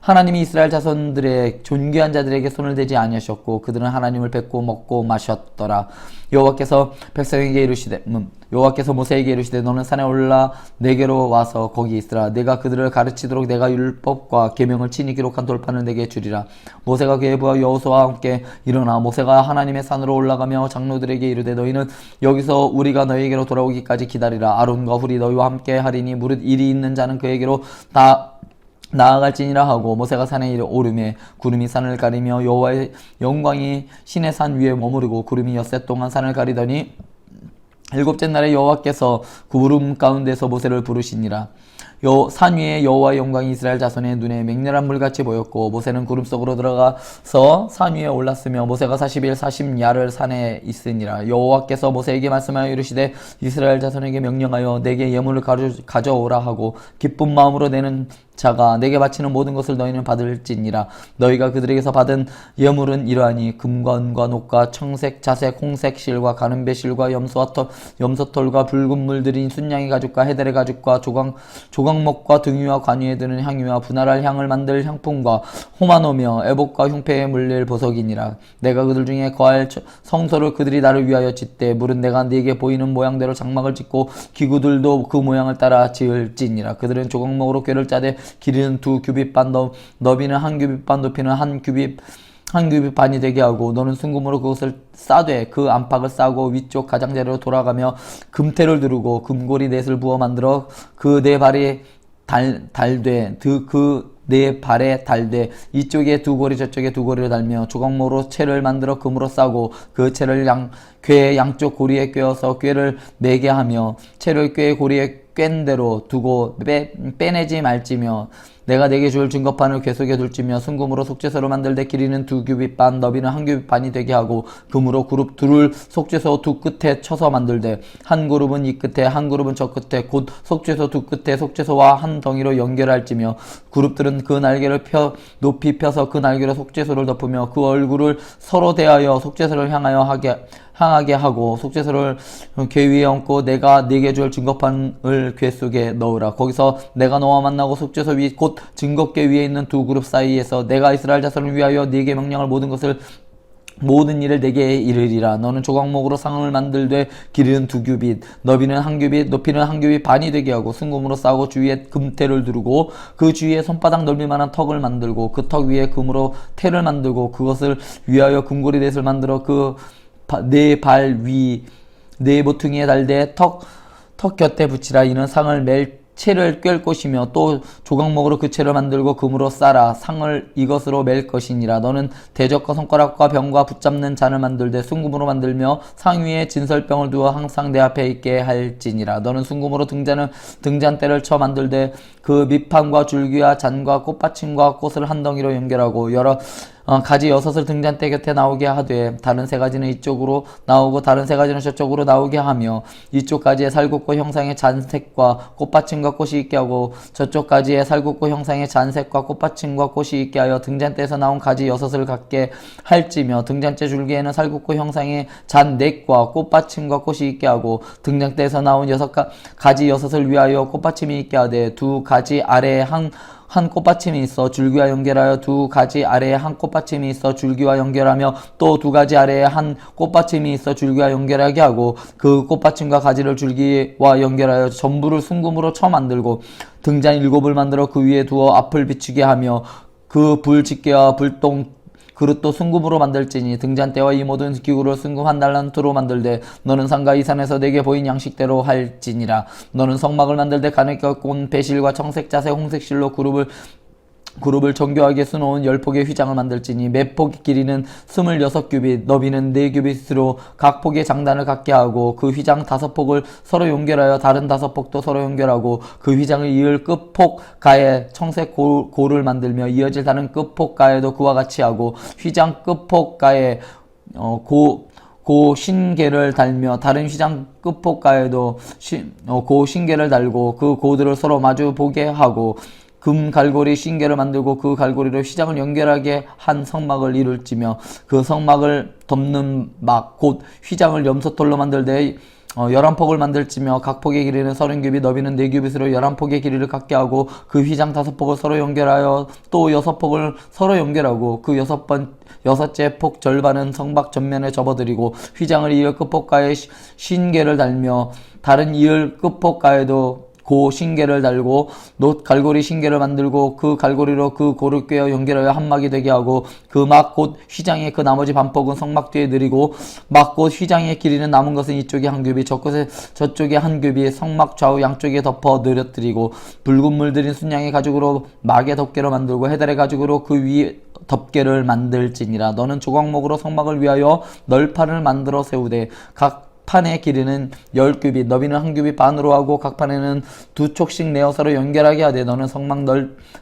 Speaker 1: 하나님이 이스라엘 자손들의 존귀한 자들에게 손을 대지 아니하셨고 그들은 하나님을 뵙고 먹고 마셨더라. 여호와께서 백성에게 이르시되 여호와께서 모세에게 이르시되 너는 산에 올라 내게로 와서 거기 있으라. 내가 그들을 가르치도록 내가 율법과 계명을 친히 기록한 돌판을 내게 주리라. 모세가 그의 부하 여호수아와 함께 일어나 모세가 하나님의 산으로 올라가며 장로들에게 이르되 너희는 여기서 우리가 너희에게로 돌아오기까지 기다리라. 아론과 훌이 너희와 함께 하리니 무릇 일이 있는 자는 그에게로 다 나아갈지니라 하고 모세가 산에 오르매 구름이 산을 가리며 여호와의 영광이 신의 산 위에 머무르고 구름이 엿새 동안 산을 가리더니 일곱째 날에 여호와께서 구름 가운데서 모세를 부르시니라. 산 위에 여호와의 영광이 이스라엘 자손의 눈에 맹렬한 물같이 보였고 모세는 구름 속으로 들어가서 산 위에 올랐으며 모세가 40일 40야를 산에 있으니라. 여호와께서 모세에게 말씀하여 이르시되 이스라엘 자손에게 명령하여 내게 예물을 가져오라 하고 기쁜 마음으로 내는 자가 내게 바치는 모든 것을 너희는 받을지니라. 너희가 그들에게서 받은 예물은 이러하니 금과 은과 녹과 청색, 자색, 홍색 실과 가는배 실과 염소털과 붉은 물들인 순양이 가죽과 해달의 가죽과 조각목과 등위와 관위에 드는 향유와 분할할 향을 만들 향품과 호마노며 애복과 흉패에 물릴 보석이니라. 내가 그들 중에 거할 성소를 그들이 나를 위하여 짓되 물은 내가 네게 보이는 모양대로 장막을 짓고 기구들도 그 모양을 따라 지을지니라. 그들은 조각목으로 궤를 짜되 길이는 2규빗 반, 너비는 1규빗 반, 높이는 1규빗 반이 되게 하고 너는 순금으로 그것을 싸되 그 안팎을 싸고 위쪽 가장자리로 돌아가며 금태를 두르고 금고리 넷을 부어 만들어 그 네 발이 달되 그 네 발에 달되 이쪽에 2고리 저쪽에 2고리를 달며 조각목으로 채를 만들어 금으로 싸고 그 채를 궤의 양쪽 고리에 꿰어서 궤를 매게 하며 채를 궤의 고리에 꿰는 대로 두고 빼내지 말지며 내가 내게 줄 증거판을 궤 속에 둘지며 순금으로 속죄소를 만들되 길이는 2규빗 반, 너비는 1규빗 반이 되게 하고 금으로 그룹 둘을 속죄소 두 끝에 쳐서 만들되 한 그룹은 이 끝에 한 그룹은 저 끝에 곧 속죄소 두 끝에 속죄소와 한 덩이로 연결할지며 그룹들은 그 날개를 높이 펴서 그 날개로 속죄소를 덮으며 그 얼굴을 서로 대하여 속죄소를 향하게 하고 속죄소를 궤 위에 얹고 내가 네게 줄 증거판을 궤 속에 넣으라. 거기서 내가 너와 만나고 속죄소 위 곧 증거궤 위에 있는 두 그룹 사이에서 내가 이스라엘 자손을 위하여 네게 명령할 모든 일을 내게 이르리라. 너는 조각목으로 상을 만들되 길이는 2규빗, 너비는 1규빗, 높이는 1규빗 반이 되게 하고 순금으로 싸고 주위에 금태를 두르고 그 주위에 손바닥 넓이만한 턱을 만들고 그 턱 위에 금으로 태를 만들고 그것을 위하여 금고리 넷을 만들어 그 네 발 위 네 모퉁이에 달되 턱 곁에 붙이라. 이는 상을 멜 채를 꿰을 것이며 또 조각목으로 그 채를 만들고 금으로 싸라. 상을 이것으로 맬 것이니라. 너는 대적과 손가락과 병과 붙잡는 잔을 만들되 순금으로 만들며 상 위에 진설병을 두어 항상 내 앞에 있게 할지니라. 너는 순금으로 등잔대를 쳐 만들되 그 밑판과 줄기와 잔과 꽃받침과 꽃을 한 덩이로 연결하고 여러 가지 6을 등잔대 곁에 나오게 하되 다른 3가지는 이쪽으로 나오고 다른 3가지는 저쪽으로 나오게 하며 이쪽 가지에 살굽고 형상의 잔색과 꽃받침과 꽃이 있게 하고 저쪽 가지에 살굽고 형상의 잔색과 꽃받침과 꽃이 있게 하여 등잔대에서 나온 가지 6을 갖게 할지며 등잔대 줄기에는 살굽고 형상의 잔넷과 꽃받침과 꽃이 있게 하고 등잔대에서 나온 가지 6을 위하여 꽃받침이 있게 하되 2가지 아래에 한 꽃받침이 있어 줄기와 연결하여 2가지 아래에 한 꽃받침이 있어 줄기와 연결하며 또 2가지 아래에 한 꽃받침이 있어 줄기와 연결하게 하고 그 꽃받침과 가지를 줄기와 연결하여 전부를 순금으로 쳐 만들고 등잔 7을 만들어 그 위에 두어 앞을 비추게 하며 그 불집게와 불똥 그릇도 순금으로 만들지니 등잔대와 이 모든 기구를 순금 1달란트로 만들되 너는 상가 이 산에서 내게 보인 양식대로 할지니라. 너는 성막을 만들되 가늘게 꼰 배실과 청색, 자색, 홍색 실로 그룹을 정교하게 수놓은 10폭의 휘장을 만들지니 매 폭의 길이는 26규빗, 너비는 4규빗으로 각 폭의 장단을 갖게 하고 그 휘장 5폭을 서로 연결하여 다른 5폭도 서로 연결하고 그 휘장을 이을 끝폭 가에 청색 고를 만들며 이어질 다른 끝폭 가에도 그와 같이 하고 휘장 끝폭 가에 고 신계를 달며 다른 휘장 끝폭가에도 고 신계를 달고 그 고들을 서로 마주 보게 하고 금 갈고리 신계를 만들고 그 갈고리로 휘장을 연결하게 한 성막을 이룰지며 그 성막을 덮는 막 곧 휘장을 염소털로 만들되 11폭을 만들지며 각 폭의 길이는 30규빗 너비는 4규빗으로 11폭의 길이를 갖게 하고 그 휘장 5폭을 서로 연결하여 또 6폭을 서로 연결하고 그 여섯째 폭 절반은 성막 전면에 접어들이고 휘장을 이을 끝폭가에 신계를 달며 다른 이을 끝폭가에도 고 신계를 달고 놋 갈고리 신계를 만들고 그 갈고리로 그 고를 꿰어 연결하여 한막이 되게 하고 그 막 곧 휘장의 그 나머지 반폭은 성막 뒤에 늘이고 막 곧 휘장의 길이는 남은 것은 이쪽에 한 규빗 저쪽에 한 규빗 성막 좌우 양쪽에 덮어 늘어뜨리고 붉은 물들인 순양의 가죽으로 막의 덮개로 만들고 해달의 가죽으로 그 위에 덮개를 만들지니라. 너는 조각목으로 성막을 위하여 널판을 만들어 세우되 각 판의 길이는 10규빗 너비는 한 규빗 반으로 하고 각 판에는 2촉씩 내어 서로 연결하게 하되 너는 성막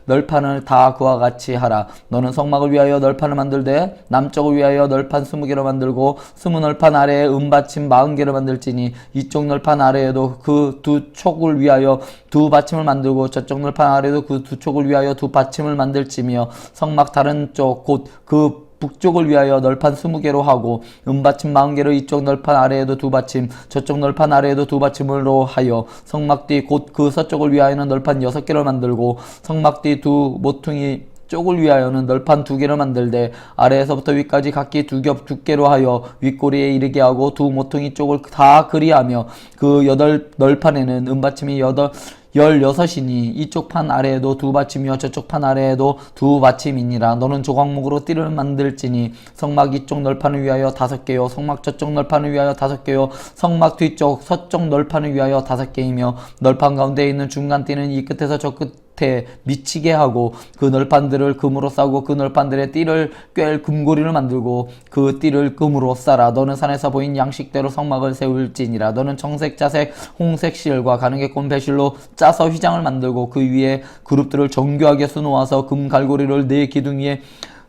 Speaker 1: 널판을 다 그와 같이 하라. 너는 성막을 위하여 널판을 만들되 남쪽을 위하여 널판 20개로 만들고 20널판 아래에 은받침 40개를 만들지니 이쪽 널판 아래에도 그 2촉을 위하여 2받침을 만들고 저쪽 널판 아래에도 그 2촉을 위하여 2받침을 만들지며 성막 다른 쪽 곧 그 북쪽을 위하여 널판 20개로 하고 은받침 40개로 이쪽 널판 아래에도 2받침 저쪽 널판 아래에도 2받침으로 하여 성막 뒤 곧 그 서쪽을 위하여는 널판 6개를 만들고 성막 뒤 2모퉁이 쪽을 위하여는 널판 2개를 만들되 아래에서부터 위까지 각기 2겹 두께로 하여 윗꼬리에 이르게 하고 2모퉁이 쪽을 다 그리하며 그 8널판에는 은받침이 16이니 이쪽 판 아래에도 2받침이요 저쪽 판 아래에도 2받침이니라. 너는 조각목으로 띠를 만들지니 성막 이쪽 널판을 위하여 5개요 성막 저쪽 널판을 위하여 5개요 성막 뒤쪽 서쪽 널판을 위하여 5개이며 널판 가운데 있는 중간 띠는 이 끝에서 저 끝에 미치게 하고 그 널판들을 금으로 싸고 그 널판들의 띠를 꿰 금고리를 만들고 그 띠를 금으로 싸라. 너는 산에서 보인 양식대로 성막을 세울지니라. 너는 청색, 자색, 홍색 실과 가느게 꼰 배실로 짜서 휘장을 만들고 그 위에 그룹들을 정교하게 수놓아서 금 갈고리를 4기둥 위에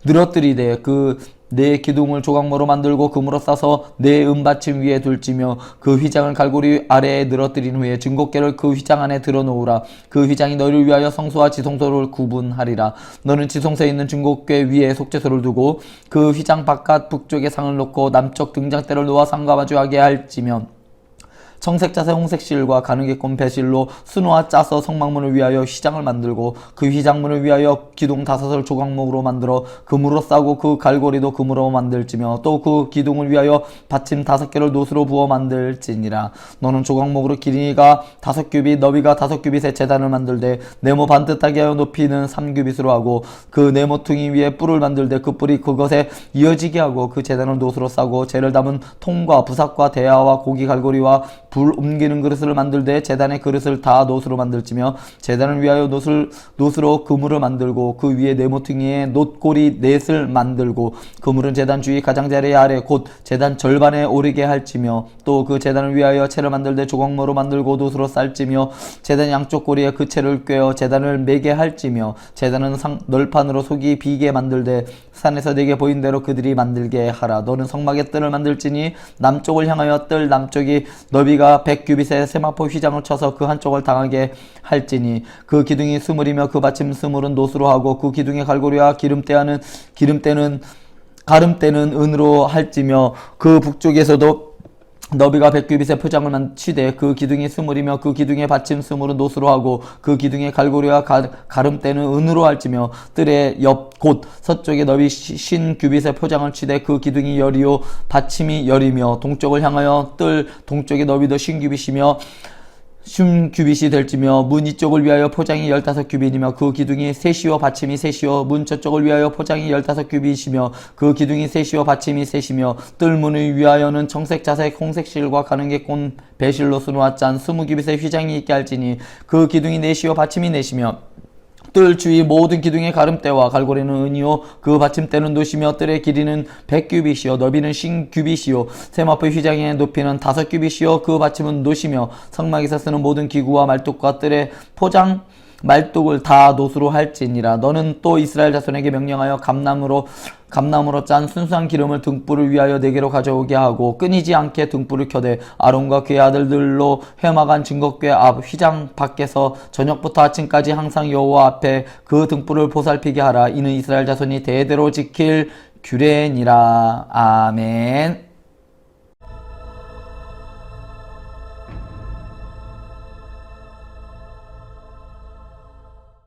Speaker 1: 늘어뜨리되 그 4기둥을 조각모로 만들고 금으로 싸서 4은받침 위에 둘지며 그 휘장을 갈고리 아래에 늘어뜨린 후에 증거궤를 그 휘장 안에 들어놓으라. 그 휘장이 너희를 위하여 성소와 지성소를 구분하리라. 너는 지성소에 있는 증거궤 위에 속죄소를 두고 그 휘장 바깥 북쪽에 상을 놓고 남쪽 등장대를 놓아 상과 마주하게 할지며 청색, 자색, 홍색 실과 가느게 꼰 배실로 수놓아 짜서 성막문을 위하여 휘장을 만들고 그 휘장문을 위하여 기둥 5을 조각목으로 만들어 금으로 싸고 그 갈고리도 금으로 만들지며 또 그 기둥을 위하여 받침 5개를 놋으로 부어 만들지니라. 너는 조각목으로 길이가 5규빗 너비가 5규빗의 제단을 만들되 네모 반듯하게 하여 높이는 3규빗으로 하고 그 네모퉁이 위에 뿔을 만들되 그 뿔이 그것에 이어지게 하고 그 제단을 놋으로 싸고 재를 담은 통과 부삭과 대야와 고기 갈고리와 불 옮기는 그릇을 만들되 제단의 그릇을 다 놋으로 만들지며 제단을 위하여 놋으로 그물을 만들고 그 위에 네모퉁이에 놋고리 넷을 만들고 그물은 제단 주위 가장자리 아래 곧 제단 절반에 오르게 할지며 또 그 제단을 위하여 채를 만들되 조각모로 만들고 놋으로 쌀지며 제단 양쪽 고리에 그 채를 꿰어 제단을 매게 할지며 제단은 널판으로 속이 비게 만들되 산에서 내게 보인 대로 그들이 만들게 하라. 너는 성막의 뜰을 만들지니 남쪽을 향하여 뜰 남쪽이 너비가 100규빗의 세마포 휘장을 쳐서 그 한쪽을 당하게 할지니 그 기둥이 20이며 그 받침 20은 놋으로 하고 그 기둥의 갈고리와 가름대는 은으로 할지며 그 북쪽에서도 너비가 100규빗의 표장을 치되 그 기둥이 20이며 그 기둥의 받침 20은 놋으로 하고 그 기둥의 갈고리와 가름대는 은으로 할지며 뜰의 옆 곧 서쪽에 너비 50규빗의 표장을 치되 그 기둥이 10이요 받침이 10이며 동쪽을 향하여 뜰 동쪽에 너비도 50규빗이며 10규빗이 될지며 문 이쪽을 위하여 포장이 15규빗이며 그 기둥이 3시요 받침이 3시요 문 저쪽을 위하여 포장이 15규빗이며 그 기둥이 3시요 받침이 3시며 뜰문을 위하여는 청색, 자색, 홍색 실과 가느게 꼰 배실로 수놓아 짠 20규빗의 휘장이 있게 할지니 그 기둥이 4시요 받침이 4시며 뜰 주위 모든 기둥의 가름대와 갈고리는 은이요 그 받침대는 놋이며 뜰의 길이는 100규빗이요 너비는 50규빗이요 세마포 휘장의 높이는 5규빗이요 그 받침은 놋이며 성막에서 쓰는 모든 기구와 말뚝과 뜰의 포장 말뚝을 다 놋으로 할지니라. 너는 또 이스라엘 자손에게 명령하여 감나무로 짠 순수한 기름을 등불을 위하여 4개로 가져오게 하고 끊이지 않게 등불을 켜되 아론과 그의 아들들로 회막한 증거궤 앞 휘장 밖에서 저녁부터 아침까지 항상 여호와 앞에 그 등불을 보살피게 하라. 이는 이스라엘 자손이 대대로 지킬 규례니라. 아멘.